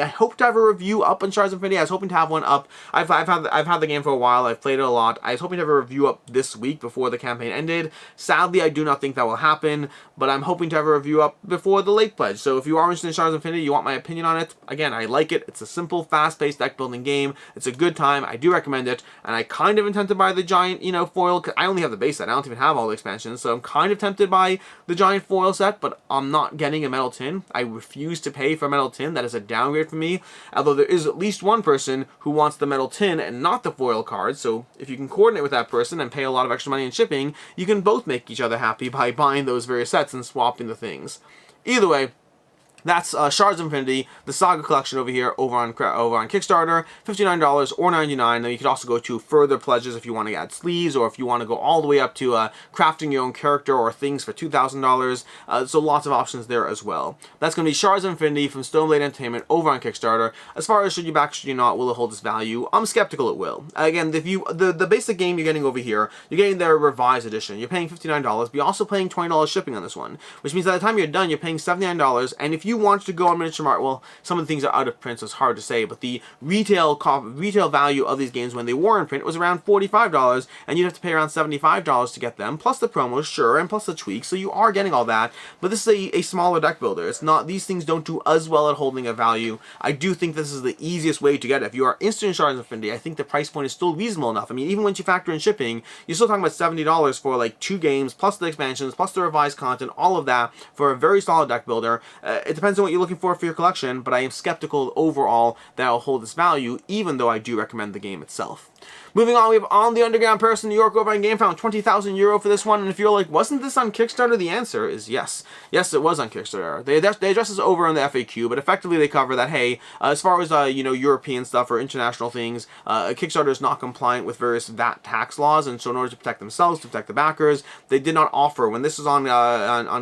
hope to have a review up on Shards Infinity. I was hoping to have one up. I've had the game for a while. I've played it a lot. I was hoping to have a review up this week before the campaign ended. Sadly, I do not think that will happen, but I'm hoping to have a review up before the late pledge. So if you are interested in Shards Infinity, you want my opinion on it, again, I like it. It's a simple, fast-paced deck-building game. It's a good time. I do recommend it, and I kind of intend to buy the giant, foil, because I only have the base set. I don't even have all the expansions, so I'm kind of tempted by the giant foil set, but I'm not getting a metal tin. I refuse to pay for a metal tin. That is a downgrade for me, although there is at least one person who wants the metal tin and not the foil card, so if you can coordinate with that person and pay a lot of extra money in shipping, you can both make each other happy by buying those various sets and swapping the things. Either way, that's Shards Infinity, the Saga collection over here, over on Kickstarter, $59 or $99. Now you could also go to further pledges if you want to add sleeves, or if you want to go all the way up to crafting your own character or things for $2,000. So lots of options there as well. That's going to be Shards Infinity from Stoneblade Entertainment over on Kickstarter. As far as should you back, should you not, will it hold its value? I'm skeptical it will. Again, the basic game you're getting over here, you're getting their revised edition. You're paying $59, but you're also paying $20 shipping on this one, which means by the time you're done, you're paying $79, and if you want to go on Miniature Mart, well, some of the things are out of print, so it's hard to say, but the retail value of these games when they were in print was around $45, and you'd have to pay around $75 to get them, plus the promos, sure, and plus the tweaks, so you are getting all that, but this is a smaller deck builder. It's not, these things don't do as well at holding a value. I do think this is the easiest way to get it. If you are interested in Shards Infinity, I think the price point is still reasonable enough. I mean, even once you factor in shipping, you're still talking about $70 for like 2 games, plus the expansions, plus the revised content, all of that for a very solid deck builder. It depends on what you're looking for your collection, but I am skeptical overall that it'll hold its value, even though I do recommend the game itself. Moving on, we have On the Underground Paris in New York over on Gamefound, €20,000 for this one, and if you're like, wasn't this on Kickstarter? The answer is yes. Yes, it was on Kickstarter. They address this over in the FAQ, but effectively they cover that, hey, as far as, European stuff or international things, Kickstarter is not compliant with various VAT tax laws, and so in order to protect themselves, to protect the backers, they did not offer, when this was on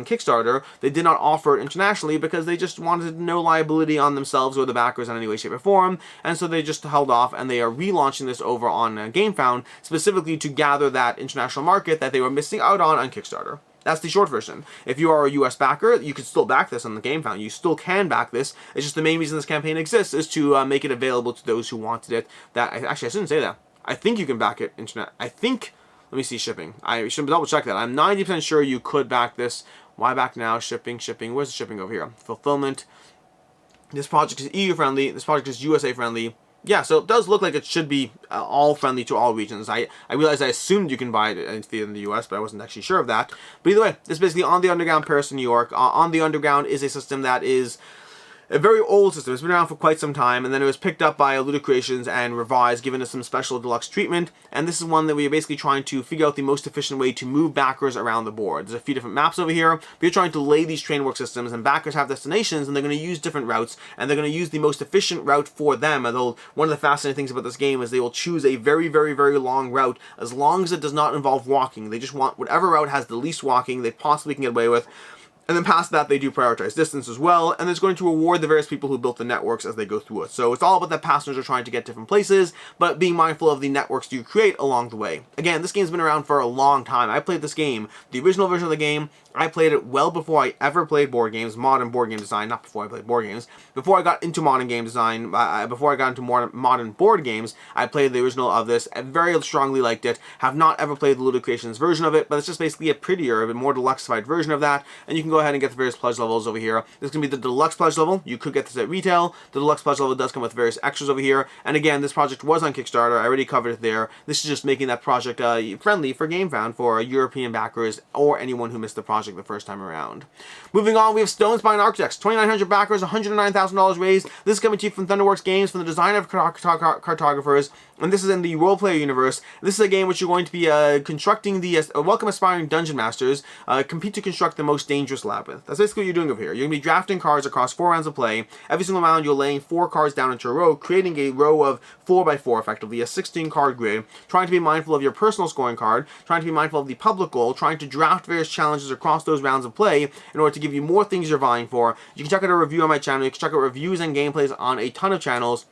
Kickstarter, they did not offer it internationally because they just wanted no liability on themselves or the backers in any way, shape, or form, and so they just held off, and they are relaunching this over on Gamefound, specifically to gather that international market that they were missing out on Kickstarter. That's the short version. If you are a US backer, you can still back this on the Gamefound. You still can back this. It's just the main reason this campaign exists is to make it available to those who wanted it. Actually, I shouldn't say that. I think you can back it let me see shipping. I should double check that. I'm 90% sure you could back this. Why back now? Shipping. Where's the shipping over here? Fulfillment. This project is EU friendly. This project is USA friendly. Yeah, so it does look like it should be all friendly to all regions. I realized I assumed you can buy it in the US, but I wasn't actually sure of that. But either way, this is basically On the Underground Paris in New York. On the Underground is a system that is a very old system. It's been around for quite some time, and then it was picked up by Luddite Creations and revised, given it some special deluxe treatment, and this is one that we are basically trying to figure out the most efficient way to move backers around the board. There's a few different maps over here, but you're trying to lay these train work systems, and backers have destinations, and they're going to use different routes, and they're going to use the most efficient route for them, although one of the fascinating things about this game is they will choose a very, very, very long route, as long as it does not involve walking. They just want whatever route has the least walking they possibly can get away with. And then past that, they do prioritize distance as well, and it's going to reward the various people who built the networks as they go through it. So it's all about that passengers are trying to get different places, but being mindful of the networks you create along the way. Again, this game's been around for a long time. I played this game, the original version of the game, I played it well before I ever played board games, modern board game design, not before I played board games. Before I got into modern game design, before I got into modern board games, I played the original of this, and very strongly liked it. Have not ever played the Luddite Creations version of it, but it's just basically a prettier, a more deluxeified version of that, and you can go ahead and get the various pledge levels over here. This is going to be the deluxe pledge level. You could get this at retail. The deluxe pledge level does come with various extras over here. And again, this project was on Kickstarter. I already covered it there. This is just making that project friendly for Gamefound for European backers or anyone who missed the project the first time around. Moving on, we have Stonespine Architects. 2,900 backers, $109,000 raised. This is coming to you from Thunderworks Games, from the designer of cartographers. And this is in the role-player universe. This is a game which you're going to be constructing the welcome aspiring dungeon masters compete to construct the most dangerous labyrinth. That's basically what you're doing over here. You're going to be drafting cards across 4 rounds of play. Every single round, you're laying 4 cards down into a row, creating a row of 4x4, effectively, a 16-card grid, trying to be mindful of your personal scoring card, trying to be mindful of the public goal, trying to draft various challenges across those rounds of play in order to give you more things you're vying for. You can check out a review on my channel. You can check out reviews and gameplays on a ton of channels.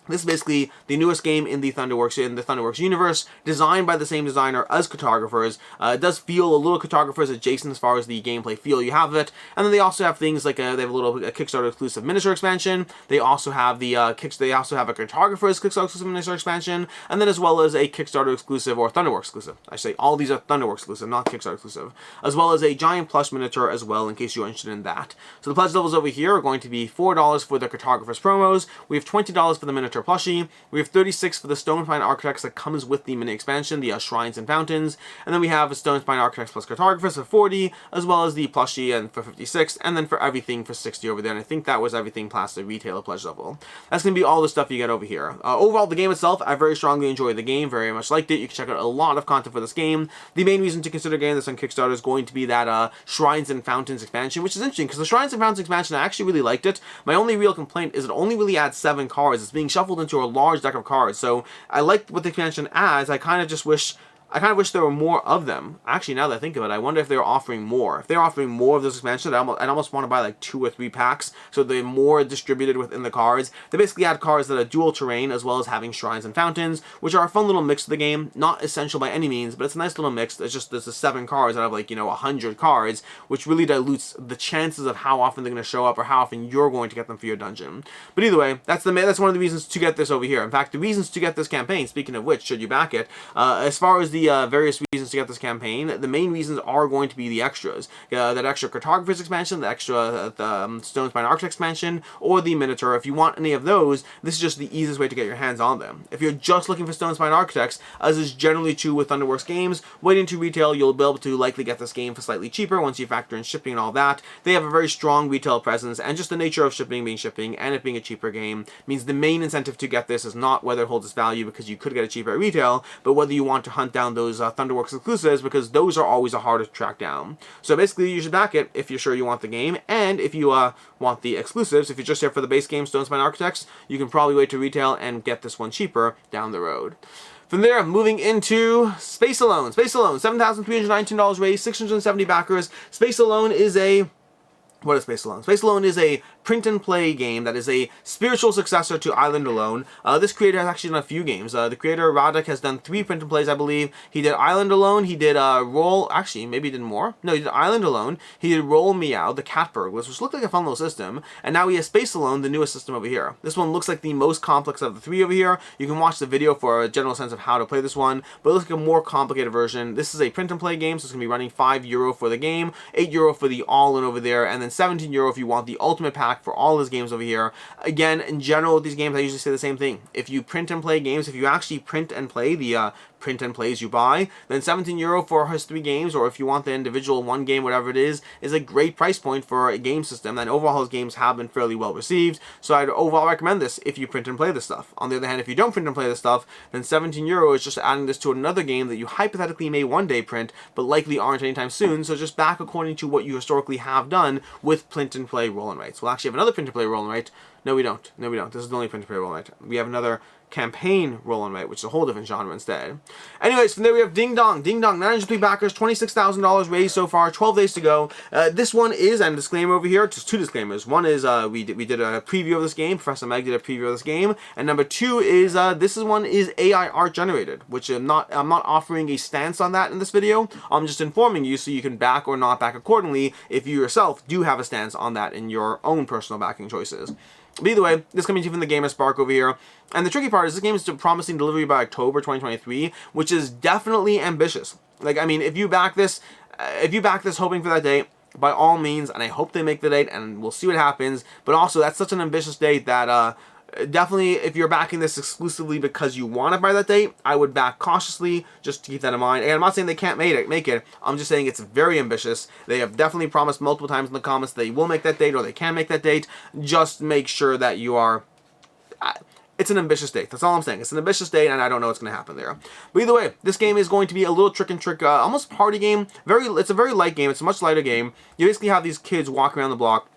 This is basically the newest game in the Thunderworks universe, designed by the same designer as cartographers. It does feel a little cartographers adjacent as far as the gameplay feel you have of it. And then they also have things like they have a Kickstarter exclusive miniature expansion. They also have the a cartographers Kickstarter exclusive miniature expansion, and then as well as a Kickstarter exclusive or Thunderworks exclusive. I say all these are Thunderworks exclusive, not Kickstarter exclusive, as well as a giant plush miniature as well, in case you're interested in that. So the pledge levels over here are going to be $4 for the cartographers promos. We have $20 for the miniature plushie. We have $36 for the Stonespine Architects that comes with the mini expansion, the Shrines and Fountains, and then we have a Stonespine Architects plus Cartographers for $40, as well as the plushie and for $56, and then for everything for $60 over there. And I think that was everything plus the retailer pledge level. That's going to be all the stuff you get over here. Overall, the game itself, I very strongly enjoyed the game, very much liked it. You can check out a lot of content for this game. The main reason to consider getting this on Kickstarter is going to be that Shrines and Fountains expansion, which is interesting because the Shrines and Fountains expansion, I actually really liked it. My only real complaint is it only really adds 7 cards. It's being shuffled into a large deck of cards, so I liked what the expansion adds. I kind of wish there were more of them. Actually, now that I think of it, I wonder if they're offering more. If they're offering more of this expansion, I'd almost want to buy like 2 or 3 packs, so they're more distributed within the cards. They basically add cards that are dual terrain, as well as having Shrines and Fountains, which are a fun little mix to the game. Not essential by any means, but it's a nice little mix. It's just there's the 7 cards out of 100 cards, which really dilutes the chances of how often they're going to show up or how often you're going to get them for your dungeon. But either way, that's one of the reasons to get this over here. In fact, the reasons to get this campaign, speaking of which, should you back it, as far as the various reasons to get this campaign, the main reasons are going to be the extras. That extra Cartographers expansion, the extra Stonespine Architects expansion, or the Minotaur. If you want any of those, this is just the easiest way to get your hands on them. If you're just looking for Stonespine Architects, as is generally true with Thunderworks games, waiting to retail, you'll be able to likely get this game for slightly cheaper once you factor in shipping and all that. They have a very strong retail presence, and just the nature of shipping being shipping and it being a cheaper game means the main incentive to get this is not whether it holds its value because you could get it cheaper at retail, but whether you want to hunt down those Thunderworks exclusives, because those are always harder to track down. So basically, you should back it if you're sure you want the game, and if you want the exclusives. If you're just here for the base game, Stonespine Architects, you can probably wait to retail and get this one cheaper down the road. From there, moving into Space Alone. Space Alone, $7,319 raised, 670 backers. Space Alone is a... What is Space Alone? Space Alone is a print-and-play game that is a spiritual successor to Island Alone. This creator has actually done a few games. The creator, Radek, has done 3 print-and-plays, I believe. He did Island Alone, he did Roll... Actually, maybe he did more. No, he did Island Alone, he did Roll Meow, the Cat Burglars, which looked like a fun little system, and now he has Space Alone, the newest system over here. This one looks like the most complex of the 3 over here. You can watch the video for a general sense of how to play this one, but it looks like a more complicated version. This is a print-and-play game, so it's going to be running €5 for the game, €8 for the all-in over there, and then €17 if you want the ultimate pack for all his games over here. Again, in general with these games, I usually say the same thing. If you print and play games, if you actually print and play the print and plays you buy, then €17 for his 3 games, or if you want the individual 1 game, whatever it is a great price point for a game system. And overall, his games have been fairly well received, so I'd overall recommend this if you print and play this stuff. On the other hand, if you don't print and play this stuff, then €17 is just adding this to another game that you hypothetically may one day print, but likely aren't anytime soon, so just back according to what you historically have done with print and play roll and writes. We'll actually have another print and play roll and write. No, we don't. No, we don't. This is the only print and play roll and write. We have another campaign roll and write, which is a whole different genre instead. Anyways, from there we have Ding Dong. Ding Dong, 903 backers, $26,000 raised so far, 12 days to go. This one is, and disclaimer over here, just 2 disclaimers. One is we did a preview of this game. Professor Meg did a preview of this game, and number 2 is this one is AI art generated, which I'm not offering a stance on that in this video. I'm just informing you so you can back or not back accordingly if you yourself do have a stance on that in your own personal backing choices. But either way, this coming to you from the Gamer Spark over here. And the tricky part is this game is promising delivery by October 2023, which is definitely ambitious. Like, I mean, if you back this hoping for that date, by all means, and I hope they make the date, and we'll see what happens. But also, that's such an ambitious date that definitely, if you're backing this exclusively because you want it by that date, I would back cautiously, just to keep that in mind. And I'm not saying they can't make it. I'm just saying it's very ambitious. They have definitely promised multiple times in the comments they will make that date, or they can make that date. Just make sure that you are... It's an ambitious date. That's all I'm saying. It's an ambitious date, and I don't know what's going to happen there. But either way, this game is going to be a little trick, almost party game. It's a very light game. It's a much lighter game. You basically have these kids walk around the block,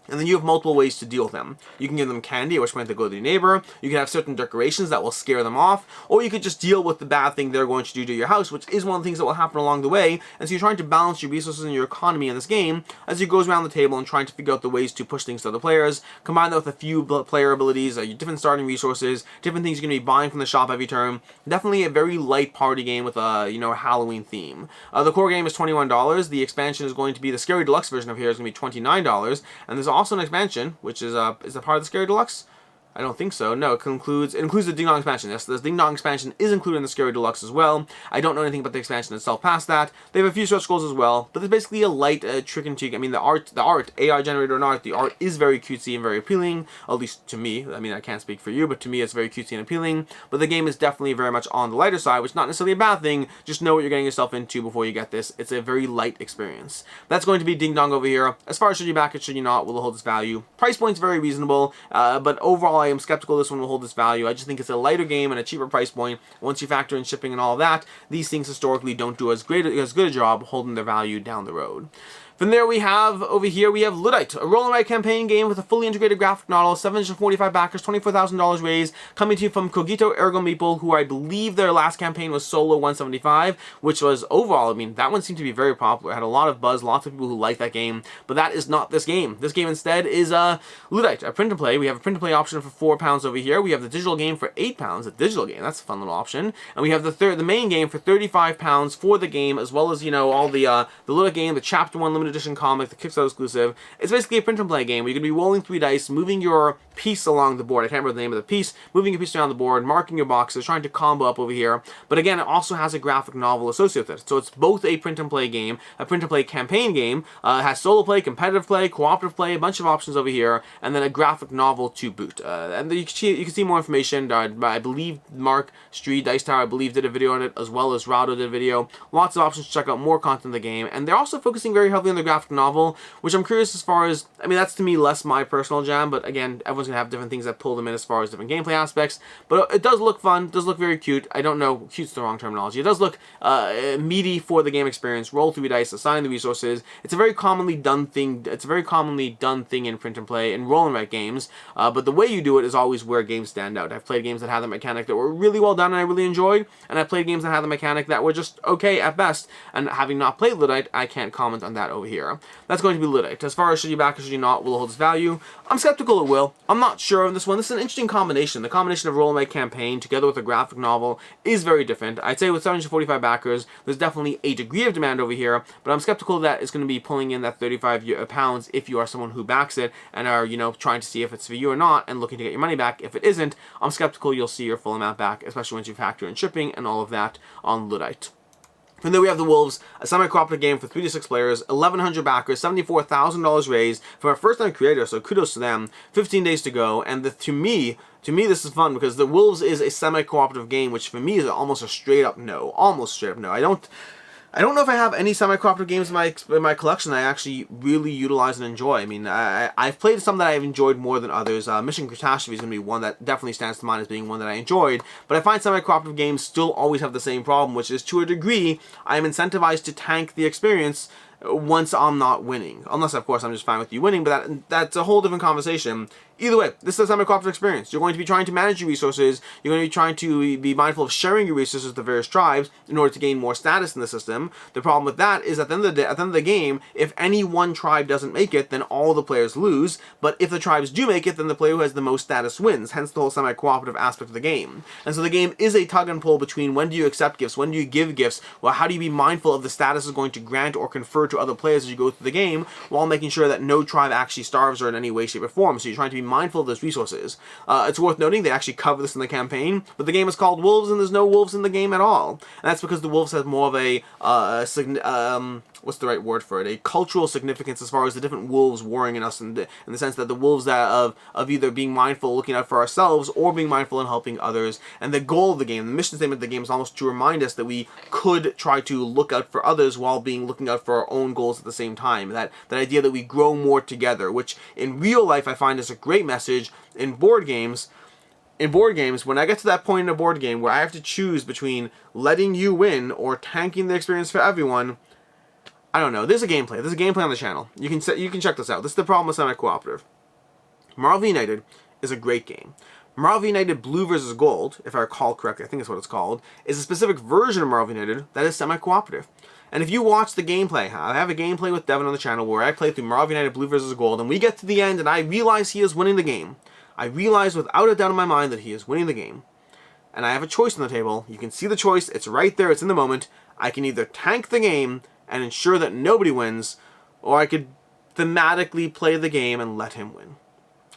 and then you have multiple ways to deal with them. You can give them candy, at which point they go to your neighbor. You can have certain decorations that will scare them off. Or you could just deal with the bad thing they're going to do to your house, which is one of the things that will happen along the way. And so you're trying to balance your resources and your economy in this game as you go around the table and trying to figure out the ways to push things to other players. Combine that with a few player abilities, your different starting resources, different things you're going to be buying from the shop every turn. Definitely a very light party game with a, a Halloween theme. The core game is $21. The expansion is going to be the Scary Deluxe version of here is going to be $29. And there's also an expansion, which is a part of the Scary Deluxe? I don't think so. No, it includes the Ding Dong expansion. Yes, the Ding Dong expansion is included in the Scary Deluxe as well. I don't know anything about the expansion itself past that. They have a few stretch goals as well, but it's basically a light trick and cheek. I mean, the art, AI generated or not, the art is very cutesy and very appealing, at least to me. I mean, I can't speak for you, but to me it's very cutesy and appealing. But the game is definitely very much on the lighter side, which is not necessarily a bad thing. Just know what you're getting yourself into before you get this. It's a very light experience. That's going to be Ding Dong over here. As far as should you back it, should you not, will it hold its value? Price point's very reasonable, but overall I am skeptical this one will hold its value. I just think it's a lighter game and a cheaper price point. Once you factor in shipping and all of that, these things historically don't do as good a job holding their value down the road. From there, over here, we have Luddite, a roll and write campaign game with a fully integrated graphic novel, 745 backers, $24,000 raised, coming to you from Cogito Ergo Meeple, who I believe their last campaign was Solo 175, which was overall, I mean, that one seemed to be very popular. It had a lot of buzz, lots of people who liked that game, but that is not this game. This game instead is Luddite, a print and play. We have a print and play option for £4 over here. We have the digital game for £8, a digital game. That's a fun little option. And we have the main game for £35 for the game, as well as, all the Luddite game, the Chapter 1 limited edition comic, the Kickstarter exclusive. It's basically a print and play game where you're going to be rolling 3 dice, moving your piece along the board. I can't remember the name of the piece. Moving your piece around the board, marking your boxes, trying to combo up over here. But again, it also has a graphic novel associated with it. So it's both a print and play game, a print and play campaign game. It has solo play, competitive play, cooperative play, a bunch of options over here, and then a graphic novel to boot. And you can see more information. I believe Mark Street Dice Tower, I believe, did a video on it, as well as Rado did a video. Lots of options to check out more content in the game. And they're also focusing very heavily on the graphic novel, which I'm curious as far as, I mean, that's to me less my personal jam, but again, everyone's going to have different things that pull them in as far as different gameplay aspects. But it does look fun, does look very cute. I don't know, cute's the wrong terminology. It does look meaty for the game experience. Roll 3 dice, assign the resources. It's a very commonly done thing. It's a very commonly done thing in print and play and roll and write games. But the way you do it is always where games stand out. I've played games that had the mechanic that were really well done and I really enjoyed, and I've played games that had the mechanic that were just okay at best. And having not played Luddite, I can't comment on that over here. That's going to be Luddite. As far as should you back or should you not, will it hold its value? I'm skeptical it will. I'm not sure of this one. This is an interesting combination. The combination of roll and write campaign together with a graphic novel is very different. I'd say with 745 backers, there's definitely a degree of demand over here, but I'm skeptical that it's going to be pulling in that £35 if you are someone who backs it and are, trying to see if it's for you or not and looking to get your money back. If it isn't, I'm skeptical you'll see your full amount back, especially once you factor in shipping and all of that on Luddite. And then we have the Wolves, a semi-cooperative game for 3 to 6 players, 1,100 backers, $74,000 raised from a first-time creator, so kudos to them. 15 days to go, and to me, this is fun because the Wolves is a semi-cooperative game, which for me is almost a straight-up no. Almost straight-up no. I don't know if I have any semi-cooperative games in my collection that I actually really utilize and enjoy. I mean, I've played some that I've enjoyed more than others. Mission Catastrophe is going to be one that definitely stands to mind as being one that I enjoyed. But I find semi-cooperative games still always have the same problem, which is to a degree, I am incentivized to tank the experience once I'm not winning. Unless, of course, I'm just fine with you winning, but that's a whole different conversation. Either way, this is a semi-cooperative experience. You're going to be trying to manage your resources. You're going to be trying to be mindful of sharing your resources with the various tribes in order to gain more status in the system. The problem with that is at the end of the game, if any one tribe doesn't make it, then all the players lose. But if the tribes do make it, then the player who has the most status wins. Hence the whole semi-cooperative aspect of the game. And so the game is a tug and pull between when do you accept gifts, when do you give gifts, well, how do you be mindful of the status is going to grant or confer to other players as you go through the game, while making sure that no tribe actually starves or in any way, shape, or form. So you're trying to be mindful of those resources. It's worth noting they actually cover this in the campaign, but the game is called Wolves and there's no wolves in the game at all. And that's because the wolves have more of a what's the right word for it? A cultural significance as far as the different wolves warring in us, in the sense that the wolves that of either being mindful, looking out for ourselves, or being mindful and helping others. And the goal of the game, the mission statement of the game, is almost to remind us that we could try to look out for others while looking out for our own goals at the same time. That idea that we grow more together, which in real life I find is a great message in board games. In board games, when I get to that point in a board game where I have to choose between letting you win or tanking the experience for everyone, I don't know. There's a gameplay. There's a gameplay on the channel. You can check this out. This is the problem with semi-cooperative. Marvel United is a great game. Marvel United Blue vs. Gold, if I recall correctly, I think that's what it's called, is a specific version of Marvel United that is semi-cooperative. And if you watch the gameplay, I have a gameplay with Devin on the channel where I play through Marvel United Blue vs. Gold, and we get to the end and I realize he is winning the game. I realize without a doubt in my mind that he is winning the game. And I have a choice on the table. You can see the choice. It's right there. It's in the moment. I can either tank the game and ensure that nobody wins, or I could thematically play the game and let him win.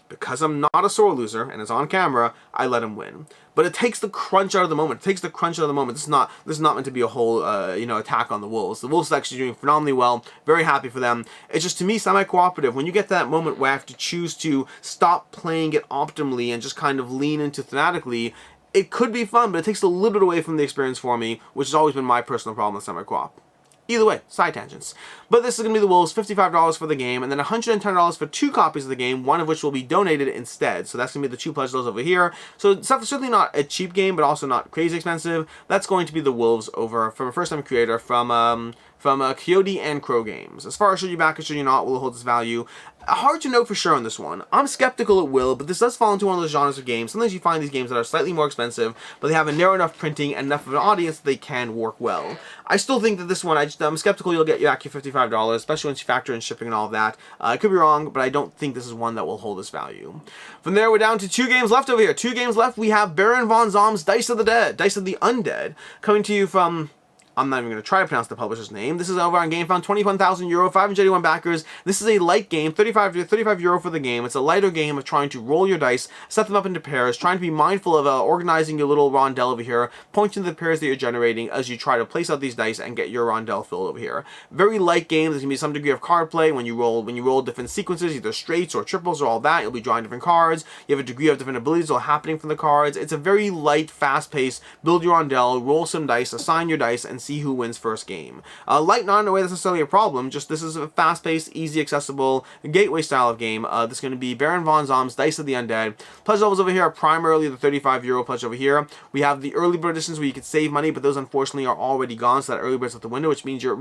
Because I'm not a sore loser and it's on camera, I let him win. But it takes the crunch out of the moment. It takes the crunch out of the moment. This is not meant to be a whole attack on the Wolves. The Wolves are actually doing phenomenally well. Very happy for them. It's just, to me, semi-cooperative. When you get to that moment where I have to choose to stop playing it optimally and just kind of lean into thematically, it could be fun, but it takes a little bit away from the experience for me, which has always been my personal problem with semi-coop. Either way, side tangents. But this is going to be the Wolves, $55 for the game, and then $110 for 2 copies of the game, one of which will be donated instead. So that's going to be the 2 pledge levels over here. So it's certainly not a cheap game, but also not crazy expensive. That's going to be the Wolves over from a first-time creator from Coyote and Crow Games. As far as should you back it, should you not, will it hold its value? Hard to know for sure on this one. I'm skeptical it will, but this does fall into one of those genres of games. Sometimes you find these games that are slightly more expensive, but they have a narrow enough printing and enough of an audience that they can work well. I still think that this one, I'm skeptical you'll get back your $55, especially once you factor in shipping and all of that. I could be wrong, but I don't think this is one that will hold its value. From there, we're down to 2 games left over here. 2 games left. We have Baron von Zom's Dice of the Undead, coming to you from... I'm not even going to try to pronounce the publisher's name. This is over on Gamefound, €21,000, 581 backers. This is a light game, 35 euro for the game. It's a lighter game of trying to roll your dice, set them up into pairs, trying to be mindful of organizing your little rondel over here, pointing to the pairs that you're generating as you try to place out these dice and get your rondel filled over here. Very light game. There's going to be some degree of card play when you roll different sequences, either straights or triples or all that. You'll be drawing different cards. You have a degree of different abilities all happening from the cards. It's a very light, fast-paced, build your rondel, roll some dice, assign your dice, and see who wins first game. Light, not in a way that's necessarily a problem, just this is a fast-paced, easy, accessible, gateway style of game. This is going to be Baron von Zom's Dice of the Undead. Pledge levels over here are primarily the 35 euro pledge over here. We have the early bird editions where you can save money, but those unfortunately are already gone, so that early bird's out the window, which means your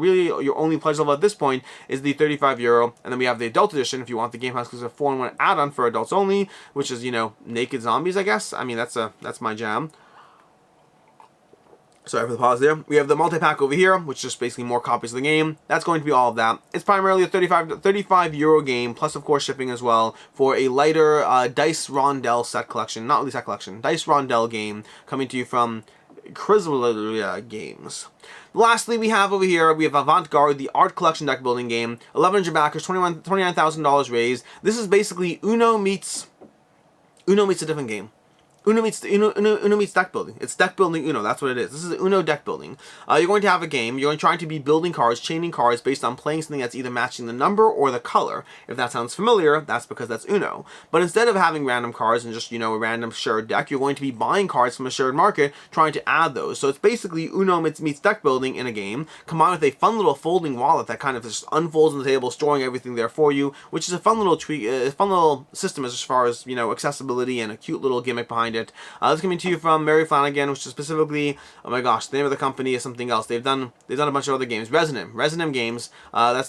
only pledge level at this point is the 35 euro. And then we have the adult edition if you want the Game House exclusive 4-in-1 add-on for adults only, which is, naked zombies, I guess. I mean, that's my jam. Sorry for the pause there. We have the multi-pack over here, which is just basically more copies of the game. That's going to be all of that. It's primarily a 35 euro game, plus of course shipping as well, for a lighter Dice Rondel set collection. Not really set collection. Dice Rondel game coming to you from Charisma Games. Lastly, we have over here, we have Avant Carde, the art collection deck building game. 1,100 backers, $29,000 raised. This is basically Uno meets a different game. Uno meets deck building. It's deck building Uno. That's what it is. This is Uno deck building. You're going to have a game. You're trying to be building cards, chaining cards based on playing something that's either matching the number or the color. If that sounds familiar, that's because that's Uno. But instead of having random cards and just, a random shared deck, you're going to be buying cards from a shared market, trying to add those. So it's basically Uno meets deck building in a game, combined with a fun little folding wallet that kind of just unfolds on the table, storing everything there for you, which is a fun little tweak, a fun little system as far as, accessibility and a cute little gimmick behind it. This is coming to you from Mary Flanagan, which is specifically, oh my gosh, the name of the company is something else. They've done a bunch of other games. Resonym Games.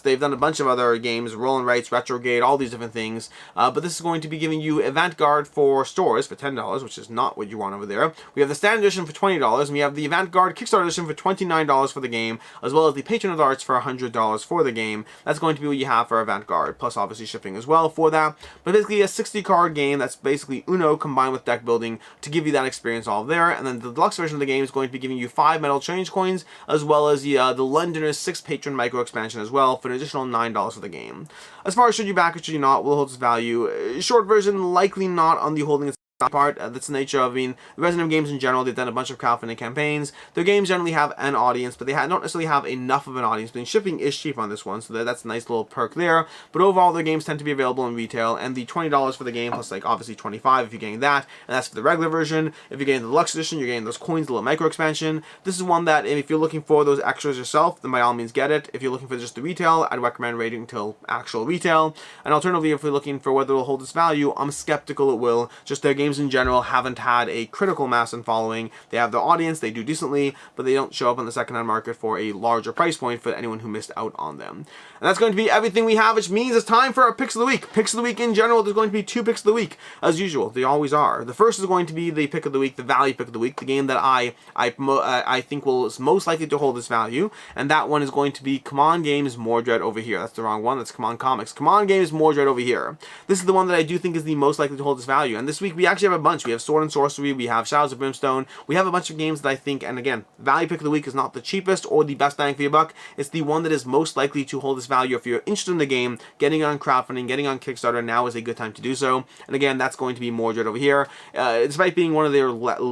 They've done a bunch of other games, Roll and Rights, Retrograde, all these different things. But this is going to be giving you Avant Carde for stores for $10, which is not what you want over there. We have the Standard Edition for $20, and we have the Avant Carde Kickstarter Edition for $29 for the game, as well as the Patron of the Arts for $100 for the game. That's going to be what you have for Avant Carde, plus obviously shipping as well for that. But basically a 60-card game that's basically Uno combined with deck building, everything to give you that experience all there. And then the deluxe version of the game is going to be giving you 5 metal change coins, as well as the Londoners 6 patron micro expansion as well, for an additional $9 for the game. As far as should you back it, should you not, will hold its value. Short version, likely not on the holding its part. That's the nature of, the Resident Evil games in general. They've done a bunch of crowdfunding campaigns. Their games generally have an audience, but they don't necessarily have enough of an audience. But shipping is cheap on this one, so that's a nice little perk there. But overall, their games tend to be available in retail, and the $20 for the game, plus obviously $25 if you're getting that, and that's for the regular version. If you're getting the deluxe edition, you're getting those coins, the little micro expansion. This is one that if you're looking for those extras yourself, then by all means get it. If you're looking for just the retail, I'd recommend waiting until actual retail. And alternatively, if you're looking for whether it'll hold its value, I'm skeptical it will. Just their games in general haven't had a critical mass and following. They have their audience, they do decently, but they don't show up on the secondhand market for a larger price point for anyone who missed out on them. And that's going to be everything we have, which means it's time for our picks of the week. Picks of the week in general, there's going to be 2 picks of the week, as usual. They always are. The first is going to be the pick of the week, the value pick of the week, the game that I think is most likely to hold its value, and that one is going to be Come On Games Mordred over here. That's the wrong one, that's Come On Comics. Come On Games Mordred over here. This is the one that I do think is the most likely to hold its value, and this week we actually have a bunch. We have Sword and Sorcery, we have Shards of Brimstone, we have a bunch of games that I think, and again, value pick of the week is not the cheapest or the best bang for your buck, it's the one that is most likely to hold its value. If you're interested in the game, getting it on crowdfunding, getting on Kickstarter, now is a good time to do so, and again, that's going to be Mordred over here. Despite being one of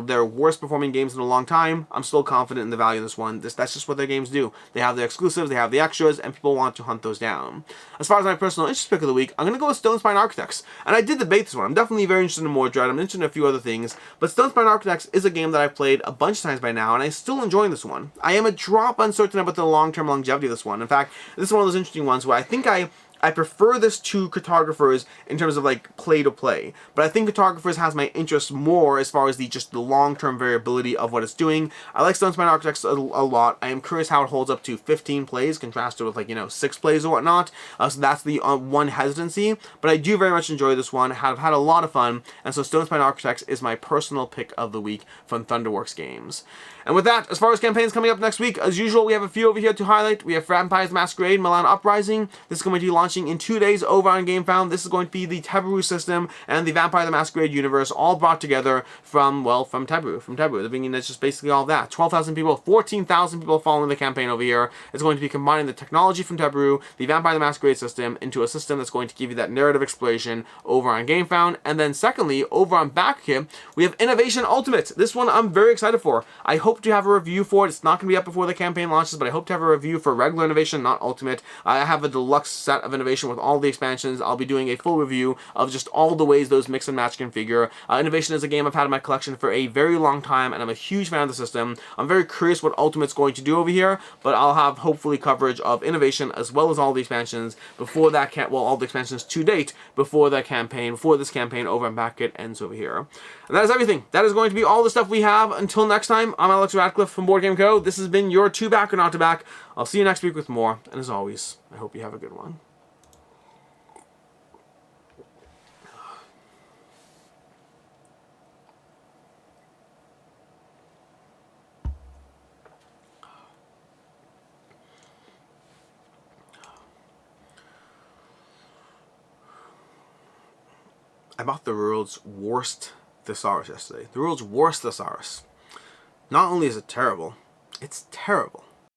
their worst performing games in a long time, I'm still confident in the value of this one. That's just what their games do. They have their exclusives, they have the extras, and people want to hunt those down. As far as my personal interest pick of the week, I'm going to go with Stonespine Architects, and I did debate this one. I'm definitely very interested in Mordred, I'm interested in a few other things, but Stonespine Architects is a game that I've played a bunch of times by now, and I'm still enjoying this one. I am a drop uncertain about the long-term longevity of this one. In fact, this is one of those interesting ones where I think I prefer this to Cartographers in terms of play to play, but I think Cartographers has my interest more as far as just the long-term variability of what it's doing. I like Stonespine Architects a lot. I am curious how it holds up to 15 plays contrasted with 6 plays or whatnot. So that's the one hesitancy, but I do very much enjoy this one. Have had a lot of fun, and so Stonespine Architects is my personal pick of the week from Thunderworks Games. And with that, as far as campaigns coming up next week, as usual, we have a few over here to highlight. We have Vampires the Masquerade, Milan Uprising. This is going to be launching in 2 days over on Gamefound. This is going to be the Teberu system and the Vampire the Masquerade universe all brought together from Teberu. The beginning, that's just basically all that. 12,000 people, 14,000 people following the campaign over here. It's going to be combining the technology from Teberu, the Vampire the Masquerade system, into a system that's going to give you that narrative exploration over on Gamefound. And then secondly, over on Backkit, we have Innovation Ultimate. This one I'm very excited for. I hope to have a review for it. It's not going to be up before the campaign launches, but I hope to have a review for regular Innovation, not Ultimate. I have a deluxe set of Innovation with all the expansions. I'll be doing a full review of just all the ways those mix and match configure. Innovation is a game I've had in my collection for a very long time, and I'm a huge fan of the system. I'm very curious what Ultimate's going to do over here, but I'll have hopefully coverage of Innovation as well as all the expansions before that all the expansions to date before this campaign over on Backkit ends over here. And that is everything. That is going to be all the stuff we have. Until next time, I'm Alex Radcliffe from Board Game Co. This has been your 2 Back or Not to Back. I'll see you next week with more, and as always, I hope you have a good one. I bought the world's worst thesaurus yesterday. The world's worst thesaurus. Not only is it terrible, it's terrible.